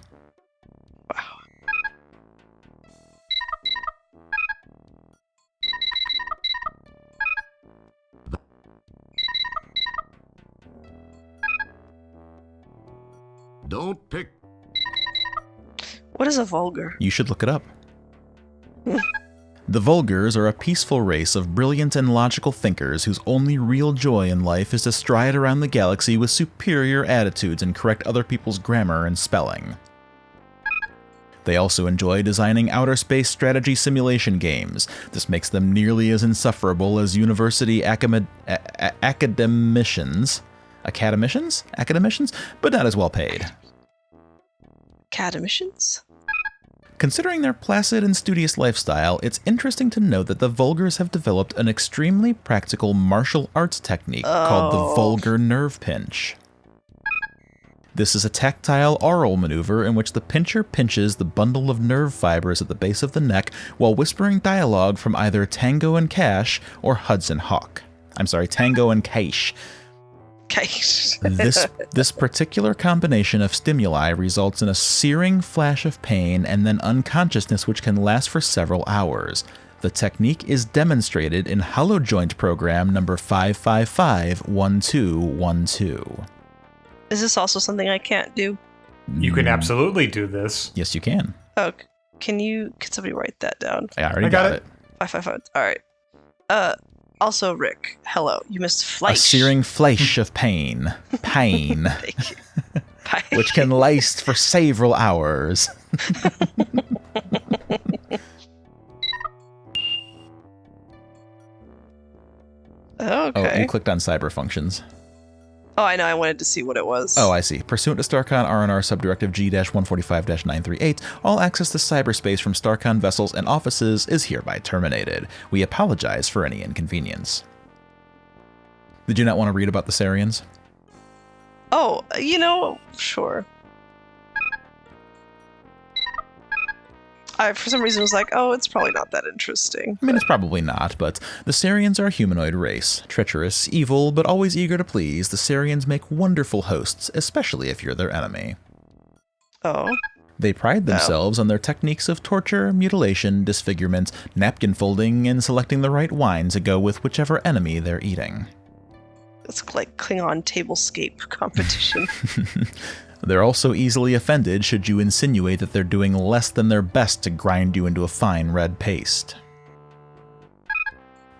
Don't pick... What is a vulgar? You should look it up. The Vulgars are a peaceful race of brilliant and logical thinkers whose only real joy in life is to stride around the galaxy with superior attitudes and correct other people's grammar and spelling. They also enjoy designing outer space strategy simulation games. This makes them nearly as insufferable as university academicians, but not as well paid. Academicians? Considering their placid and studious lifestyle, it's interesting to note that the Vulgars have developed an extremely practical martial arts technique called the Vulgar Nerve Pinch. This is a tactile aural maneuver in which the pincher pinches the bundle of nerve fibers at the base of the neck while whispering dialogue from either Tango and Cash or Hudson Hawk. I'm sorry, Tango and Cash. This particular combination of stimuli results in a searing flash of pain and then unconsciousness which can last for several hours. The technique is demonstrated in Hollow Joint program number 5551212. Is this also something I can't do? You can absolutely do this. Yes, you can. Oh, can somebody write that down? I already got it. 555. All right. Also, Rick, hello. You missed A Fleisch. searing flash of pain. Pain. Thank you. Bye. Which can last for several hours. Okay. Oh, you clicked on cyber functions. Oh, I know. I wanted to see what it was. Oh, I see. Pursuant to StarCon R&R Subdirective G-145-938, all access to cyberspace from StarCon vessels and offices is hereby terminated. We apologize for any inconvenience. Did you not want to read about the Sarians? Oh, sure. I, for some reason, was like, oh, it's probably not that interesting. I mean, it's probably not, but the Sarians are a humanoid race. Treacherous, evil, but always eager to please, the Sarians make wonderful hosts, especially if you're their enemy. Oh. They pride themselves on their techniques of torture, mutilation, disfigurement, napkin folding, and selecting the right wine to go with whichever enemy they're eating. It's like Klingon tablescape competition. They're also easily offended should you insinuate that they're doing less than their best to grind you into a fine red paste.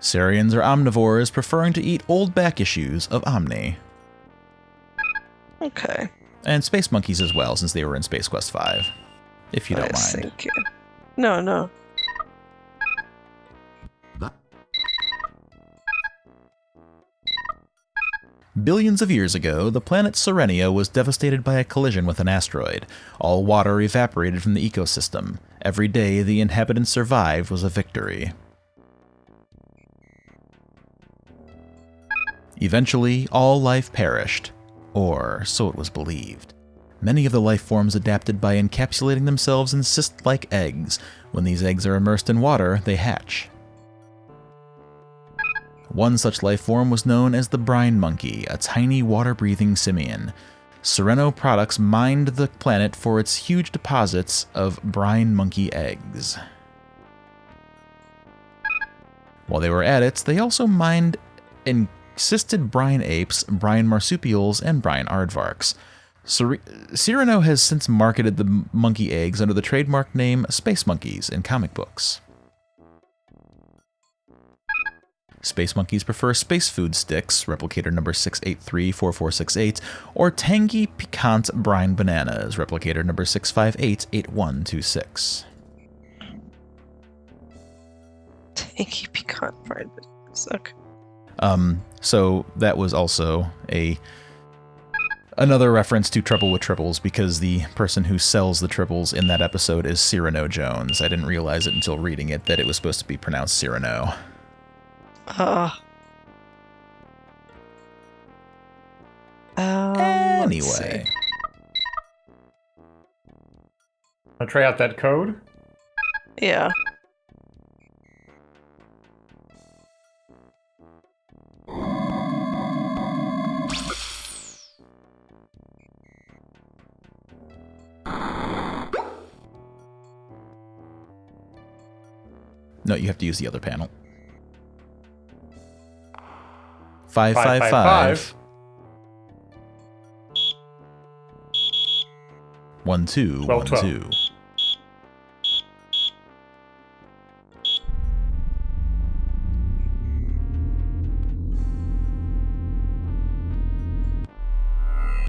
Sarians are omnivores, preferring to eat old back issues of Omni. Okay. And space monkeys as well, since they were in Space Quest 5. If you don't mind. Thank you. No. Billions of years ago, the planet Serenia was devastated by a collision with an asteroid. All water evaporated from the ecosystem. Every day the inhabitants survived was a victory. Eventually, all life perished, or so it was believed. Many of the life forms adapted by encapsulating themselves in cyst-like eggs. When these eggs are immersed in water, they hatch. One such life form was known as the brine monkey, a tiny water-breathing simian. Sereno Products mined the planet for its huge deposits of brine monkey eggs. While they were at it, they also mined encysted brine apes, brine marsupials, and brine aardvarks. Sereno has since marketed the monkey eggs under the trademark name Space Monkeys in comic books. Space monkeys prefer space food sticks, replicator number 6834468, or tangy piquant brine bananas, replicator number 6588126. Tangy piquant brine bananas. Okay. So that was also another reference to Trouble with Triples, because the person who sells the triples in that episode is Cyrano Jones. I didn't realize it until reading it that it was supposed to be pronounced Cyrano. Anyway. I'll try out that code. Yeah. No, you have to use the other panel. 555 1212.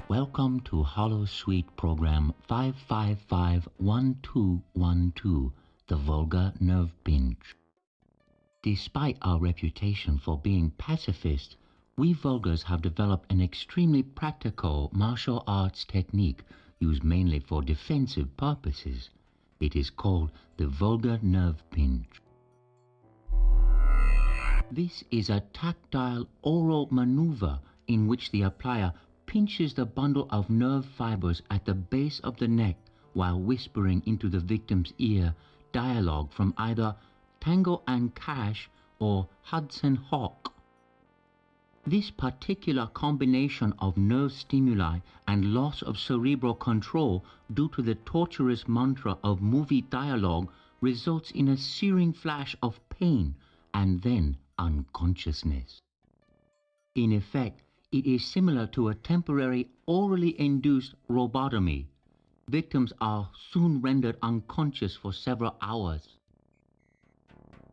Welcome to Hollow Suite Program 5551212, the Volga Nerve Pinch. Despite our reputation for being pacifist, we Volgars have developed an extremely practical martial arts technique used mainly for defensive purposes. It is called the Volga Nerve Pinch. This is a tactile oral maneuver in which the applier pinches the bundle of nerve fibers at the base of the neck while whispering into the victim's ear dialogue from either Tango and Cash or Hudson Hawk. This particular combination of nerve stimuli and loss of cerebral control due to the torturous mantra of movie dialogue results in a searing flash of pain and then unconsciousness. In effect, it is similar to a temporary orally induced lobotomy. Victims are soon rendered unconscious for several hours.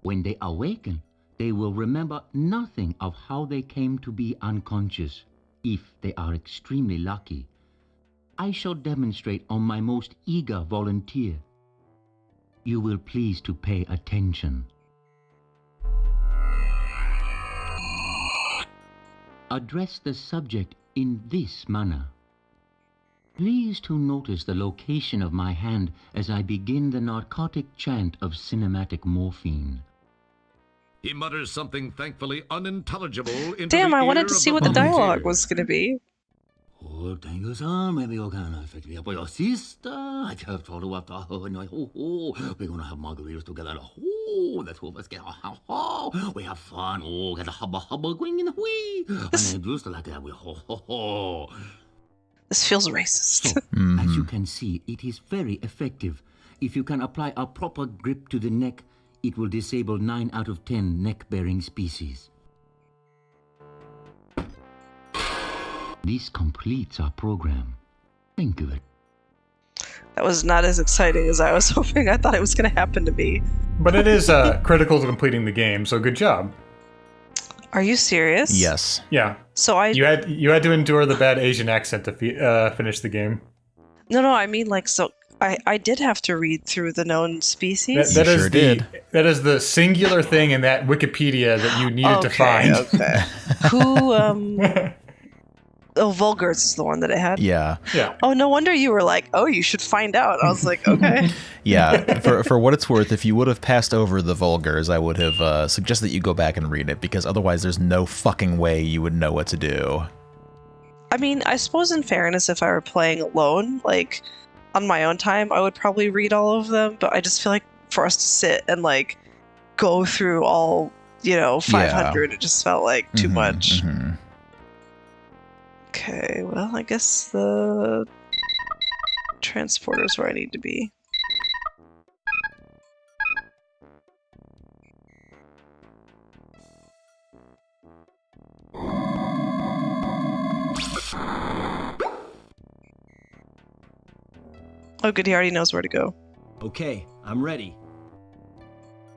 When they awaken, they will remember nothing of how they came to be unconscious, if they are extremely lucky. I shall demonstrate on my most eager volunteer. You will please to pay attention. Address the subject in this manner. Please to notice the location of my hand as I begin the narcotic chant of cinematic morphine. He mutters something thankfully unintelligible into Damn, the I ear wanted to of see the what the dialogue volunteer. was going to be. Oh, thank you, sir. Maybe you can affect me up with your sister. I have told you after her and we're gonna have margaritas together. Oh, the two of us get we have fun. Oh, get a hubba going in the wee. And I just like that. This feels racist. So, as you can see, it is very effective. If you can apply a proper grip to the neck, it will disable 9 out of 10 neck-bearing species. This completes our program. Thank you. That was not as exciting as I was hoping. I thought it was going to happen to me. But it is critical to completing the game, so good job. Are you serious? Yes. Yeah. So you had to endure the bad Asian accent to finish the game. No, I mean I did have to read through the known species. That is the singular thing in that Wikipedia that you needed to find. Okay. Who Vulgars is the one that it had. Yeah. Yeah. Oh, no wonder you were like, oh, you should find out. I was like, okay. Yeah, for what it's worth, if you would have passed over the Vulgars, I would have suggested that you go back and read it, because otherwise there's no fucking way you would know what to do. I mean, I suppose in fairness, if I were playing alone, like, on my own time, I would probably read all of them, but I just feel like for us to sit and, like, go through all, 500, it just felt like too much. Mm-hmm. Okay, well, I guess the transporter's where I need to be. Oh, good, he already knows where to go. Okay, I'm ready.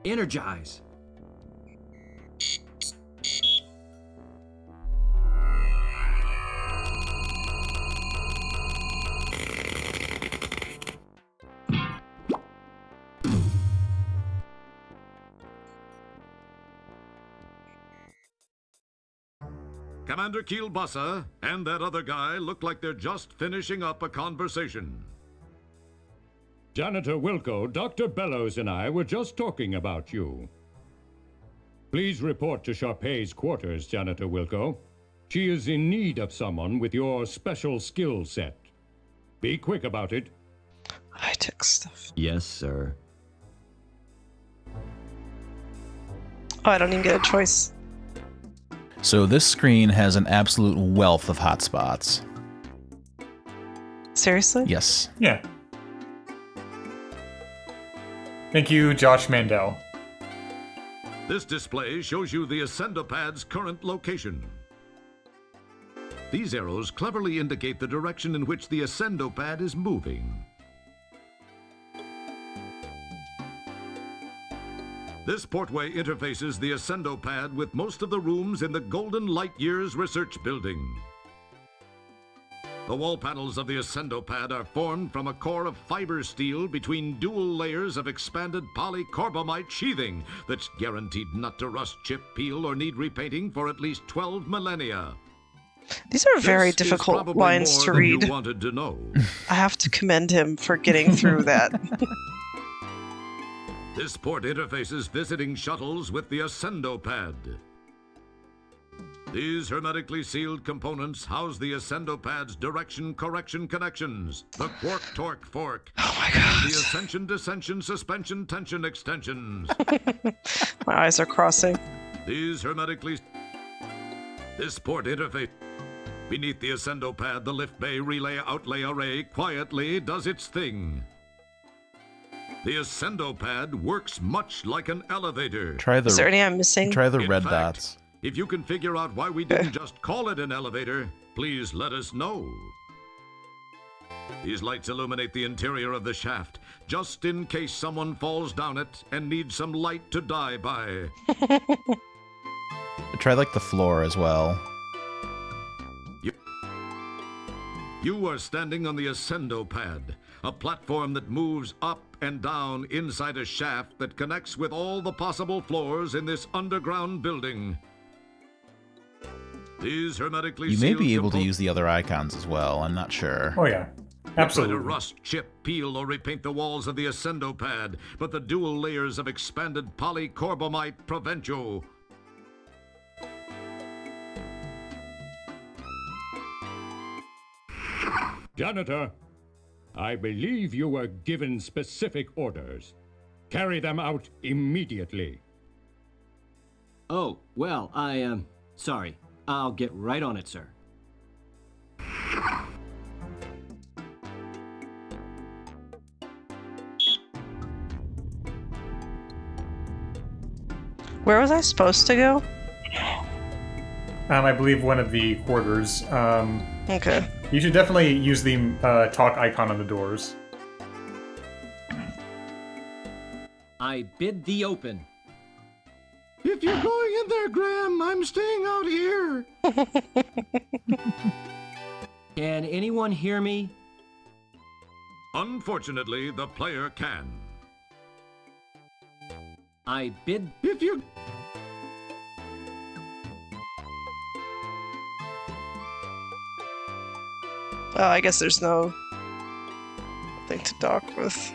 Energize. Commander Kielbasa and that other guy look like they're just finishing up a conversation. Janitor Wilco, Dr. Bellows and I were just talking about you. Please report to Sharpay's quarters, Janitor Wilco. She is in need of someone with your special skill set. Be quick about it. High-tech stuff. Yes, sir. Oh, I don't even get a choice. So this screen has an absolute wealth of hotspots. Seriously? Yes. Yeah. Thank you, Josh Mandel. This display shows you the Ascendopad's current location. These arrows cleverly indicate the direction in which the Ascendopad is moving. This portway interfaces the Ascendopad with most of the rooms in the Golden Light Years Research Building. The wall panels of the Ascendopad are formed from a core of fiber steel between dual layers of expanded polycarbonate sheathing that's guaranteed not to rust, chip, peel, or need repainting for at least 12 millennia. These are very difficult lines to read. You wanted to know. I have to commend him for getting through that. This port interfaces visiting shuttles with the Ascendopad. These hermetically sealed components house the Ascendopad's direction correction connections, the quark torque fork, and the ascension descension suspension tension extensions. My eyes are crossing. This port interface. Beneath the Ascendopad, the lift bay relay outlay array quietly does its thing. The Ascendopad works much like an elevator. Is there any I'm missing? Try the In red fact, dots. If you can figure out why we didn't just call it an elevator, please let us know. These lights illuminate the interior of the shaft, just in case someone falls down it and needs some light to die by. Try like the floor as well. You are standing on the Ascendopad, a platform that moves up and down inside a shaft that connects with all the possible floors in this underground building. These hermetically You may sealed be able to use the other icons as well, I'm not sure. Oh yeah, absolutely. Try to rust, chip, peel, or repaint the walls of the Ascendopad, but the dual layers of expanded polycarbonate prevent you. Janitor, I believe you were given specific orders. Carry them out immediately. Oh, well, sorry. I'll get right on it, sir. Where was I supposed to go? I believe one of the quarters. Okay. You should definitely use the talk icon on the doors. I bid thee open. If you're going in there, Graham, I'm staying out here. Can anyone hear me? Unfortunately, the player can. I bid... If you... Oh, I guess there's no thing to dock with.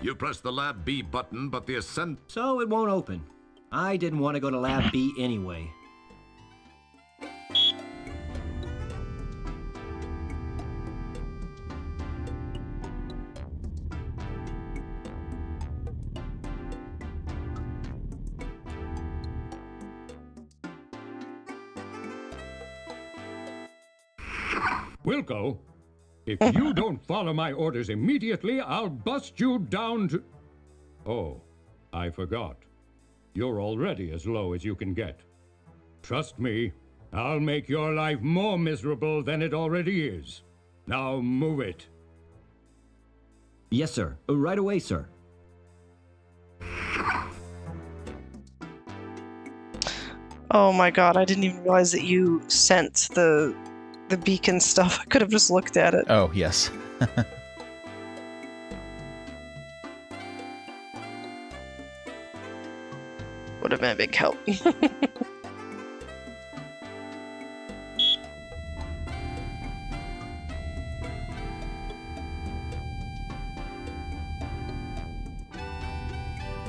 You press the Lab B button, but the ascent... So it won't open. I didn't want to go to Lab B anyway. Wilco, if you don't follow my orders immediately, I'll bust you down to... Oh, I forgot. You're already as low as you can get. Trust me, I'll make your life more miserable than it already is. Now move it. Yes, sir. Right away, sir. Oh my god, I didn't even realize that you sent the beacon stuff. I could have just looked at it. Oh, yes. Would have been a big help. Can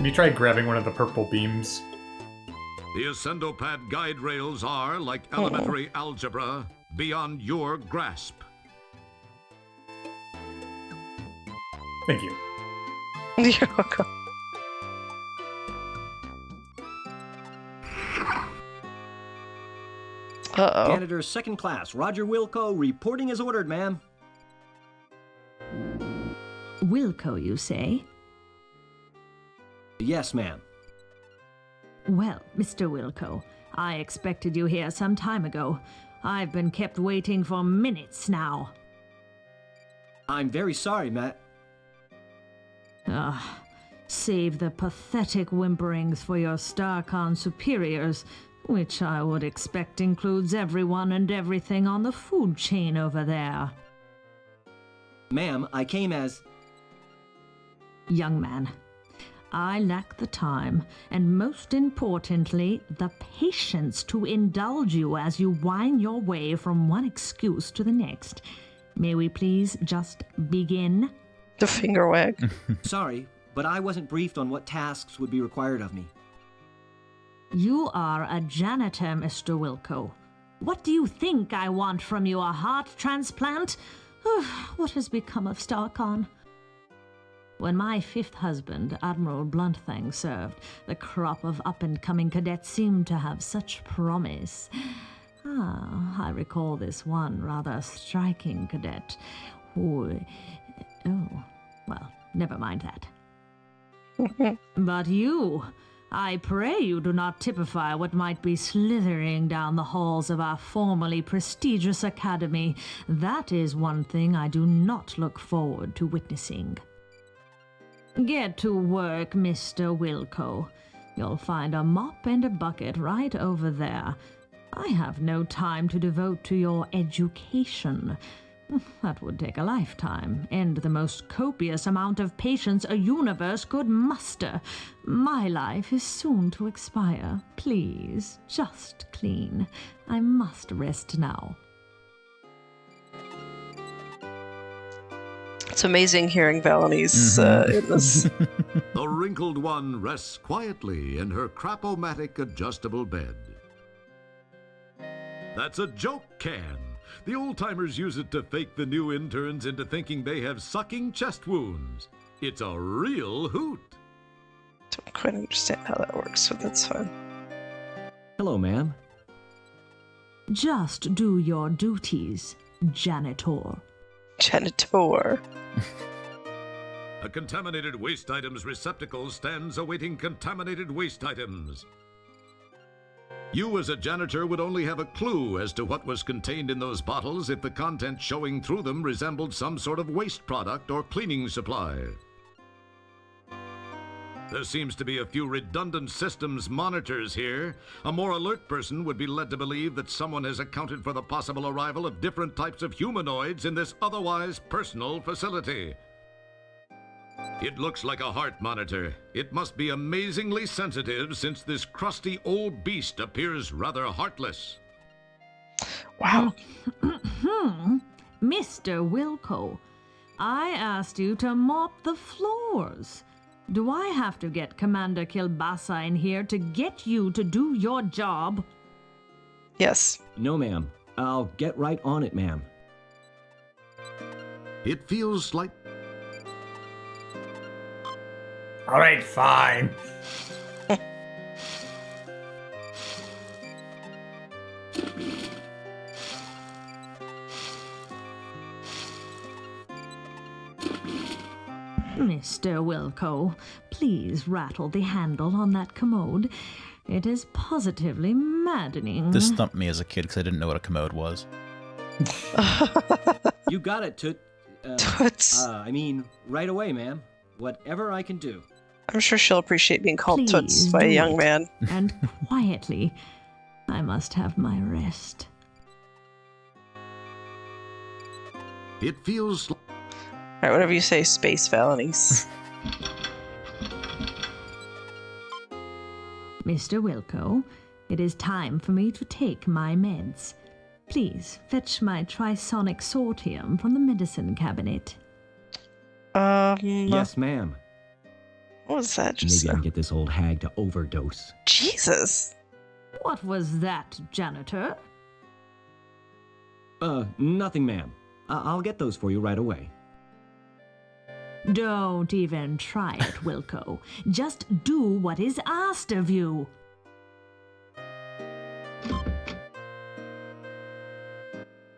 you try grabbing one of the purple beams? The Ascendopad guide rails are, like elementary algebra, beyond your grasp. Thank you. You're welcome. Uh-oh. Janitor second class, Roger Wilco, reporting as ordered, ma'am. Wilco, you say? Yes, ma'am. Well, Mr. Wilco, I expected you here some time ago. I've been kept waiting for minutes now. I'm very sorry, Matt. Save the pathetic whimperings for your StarCon superiors, which I would expect includes everyone and everything on the food chain over there. Ma'am, I came as... Young man, I lack the time, and most importantly, the patience to indulge you as you whine your way from one excuse to the next. May we please just begin? The finger wag. Sorry, but I wasn't briefed on what tasks would be required of me. You are a janitor, Mr. Wilco. What do you think I want from you, a heart transplant? What has become of StarCon? When my fifth husband, Admiral Bluntfang, served, the crop of up-and-coming cadets seemed to have such promise. I recall this one rather striking cadet who... Oh, well, never mind that. But you... I pray you do not typify what might be slithering down the halls of our formerly prestigious academy. That is one thing I do not look forward to witnessing. Get to work, Mr. Wilco. You'll find a mop and a bucket right over there. I have no time to devote to your education. That would take a lifetime, and the most copious amount of patience a universe could muster. My life is soon to expire. Please, just clean. I must rest now. It's amazing hearing Valony's in this. The wrinkled one rests quietly in her crapomatic adjustable bed. That's a joke can. The old-timers use it to fake the new interns into thinking they have sucking chest wounds. It's a real hoot. Don't quite understand how that works, but that's fine. Hello, ma'am. Just do your duties, janitor. Janitor. A contaminated waste items receptacle stands awaiting contaminated waste items. You as a janitor would only have a clue as to what was contained in those bottles if the content showing through them resembled some sort of waste product or cleaning supply. There seems to be a few redundant systems monitors here. A more alert person would be led to believe that someone has accounted for the possible arrival of different types of humanoids in this otherwise personal facility. It looks like a heart monitor. It must be amazingly sensitive since this crusty old beast appears rather heartless. Wow. Mr. Wilco, I asked you to mop the floors. Do I have to get Commander Kilbasa in here to get you to do your job? Yes. No, ma'am. I'll get right on it, ma'am. It feels like... All right, fine. Mr. Wilco, please rattle the handle on that commode. It is positively maddening. This stumped me as a kid because I didn't know what a commode was. You got it, Toot. Toots. I mean, right away, ma'am. Whatever I can do. I'm sure she'll appreciate being called Please Toots by a do young it. man. And quietly. I must have my rest. It feels... Alright, whatever you say, space felonies. Mr. Wilco, it is time for me to take my meds. Please fetch my trisonic sortium from the medicine cabinet. Yes, ma'am. What was that just? Maybe I can get this old hag to overdose. Jesus. What was that, janitor? Nothing, ma'am. I'll get those for you right away. Don't even try it, Wilco. Just do what is asked of you.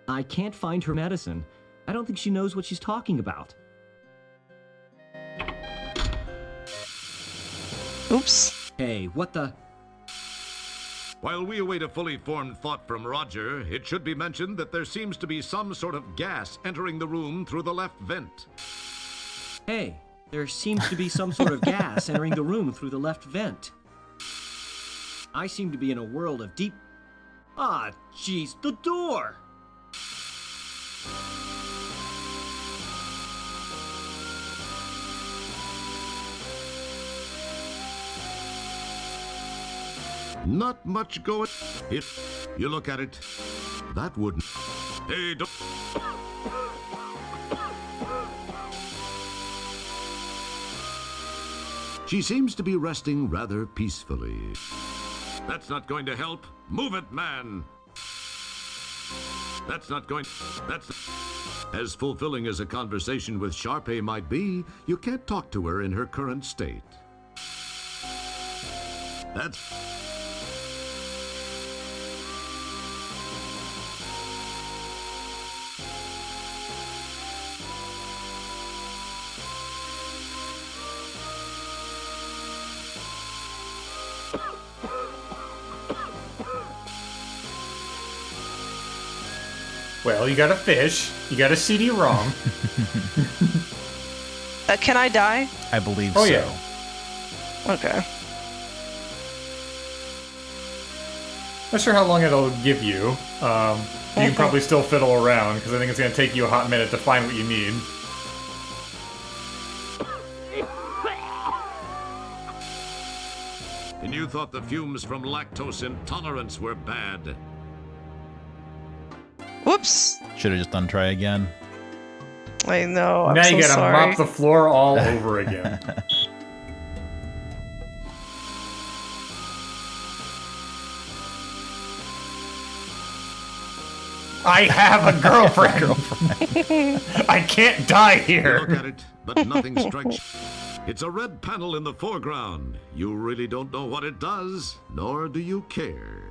I can't find her medicine. I don't think she knows what she's talking about. Oops. Hey, what the... While we await a fully formed thought from Roger, it should be mentioned that there seems to be some sort of gas entering the room through the left vent. Hey, there seems to be some sort of gas entering the room through the left vent. I seem to be in a world of deep... Ah, jeez, the door! Not much going. If you look at it, that wouldn't. Hey, don't. She seems to be resting rather peacefully. That's not going to help. Move it, man. That's not going. That's. As fulfilling as a conversation with Sharpay might be, you can't talk to her in her current state. That's. Well, you got a fish, you got a CD-ROM. Can I die? I believe Oh, so. yeah. Okay. Not sure how long it'll give you. You can probably still fiddle around, because I think it's going to take you a hot minute to find what you need. And you thought the fumes from lactose intolerance were bad. Whoops. Should have just done try again. I know. I'm now so you gotta sorry. mop the floor all over again. I have a girlfriend. I can't die You here. look at it, but nothing strikes. It's a red panel in the foreground. You really don't know what it does, nor do you care.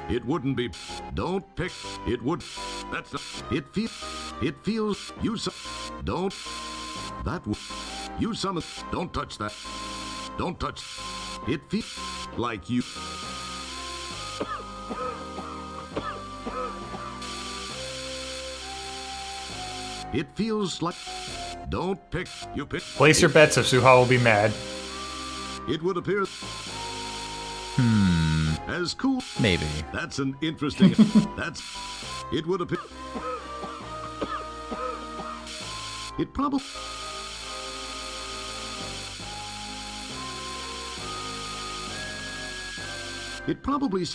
It wouldn't be. Don't pick. It would. That's not. It feels. It feels. You some. Don't. That would. You some. Don't touch that. Don't touch. It feels like you. It feels like. Don't pick. You pick. Place your bets if Suha will be mad. It would appear. As cool. Maybe. That's an interesting. That's. It would appear. It probably. It probably.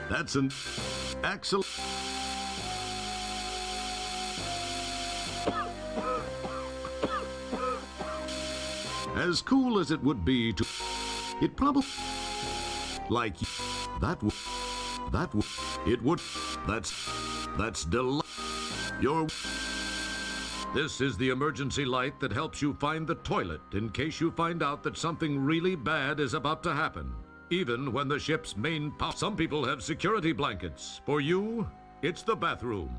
That's an. Excellent. As cool as it would be to... It probably... Like... It would... That's Your... This is the emergency light that helps you find the toilet in case you find out that something really bad is about to happen. Even when the ship's main power... Some people have security blankets. For you, it's the bathroom.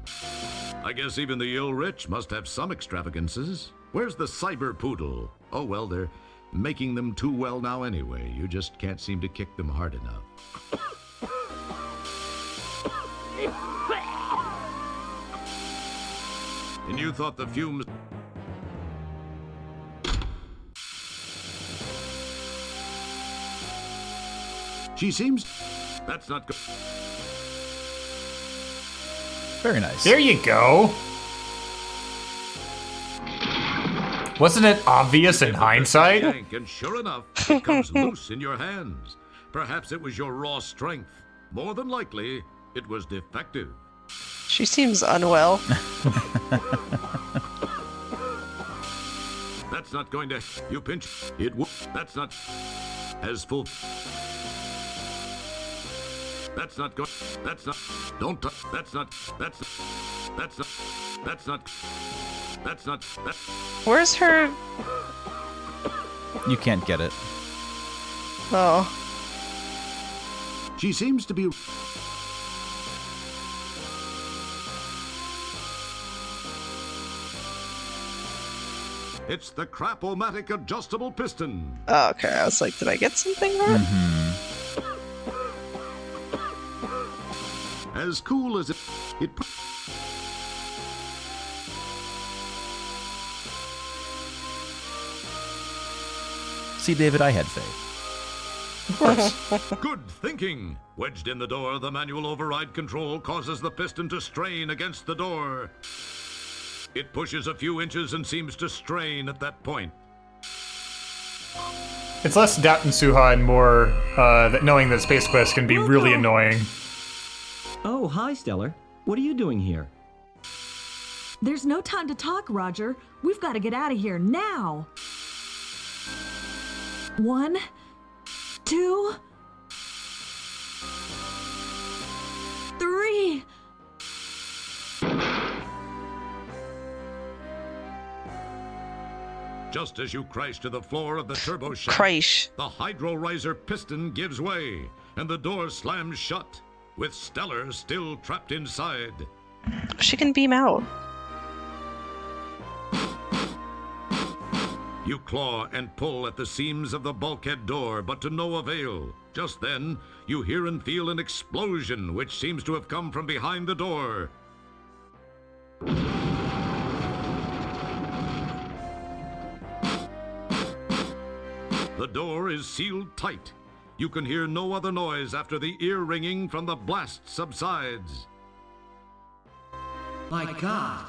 I guess even the ill-rich must have some extravagances. Where's the cyber poodle? Oh, well, they're making them too well now anyway. You just can't seem to kick them hard enough. And you thought the fumes... She seems... That's not good. Very nice. There you go. Wasn't it obvious in hindsight? And sure enough, it comes loose in your hands. Perhaps it was your raw strength. More than likely, it was defective. She seems unwell. That's not going to... You pinch... It would... That's not... As full... That's not good. That's not... Don't... That's not... That's not... That's not... That's not... That's not... That's... Where's her... You can't get it. Oh. She seems to be... It's the Crap-O-Matic adjustable piston. Oh, okay. I was like, did I get something wrong? As cool as it... See, David, I had faith. Good thinking. Wedged in the door, the manual override control causes the piston to strain against the door. It pushes a few inches and seems to strain at that point. It's less doubt in Suha and more that knowing that Space Quest can be really annoying. Oh, hi, Stellar. What are you doing here? There's no time to talk, Roger. We've got to get out of here now. 1, 2, 3. Just as you crash to the floor of the turbo shaft, Crash. the hydro riser piston gives way, and the door slams shut, with Stellar still trapped inside. She can beam out. You claw and pull at the seams of the bulkhead door, but to no avail. Just then, you hear and feel an explosion, which seems to have come from behind the door. The door is sealed tight. You can hear no other noise after the ear ringing from the blast subsides. My God,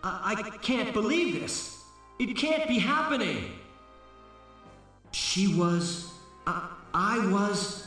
I can't believe this. It can't be happening. She was... I was...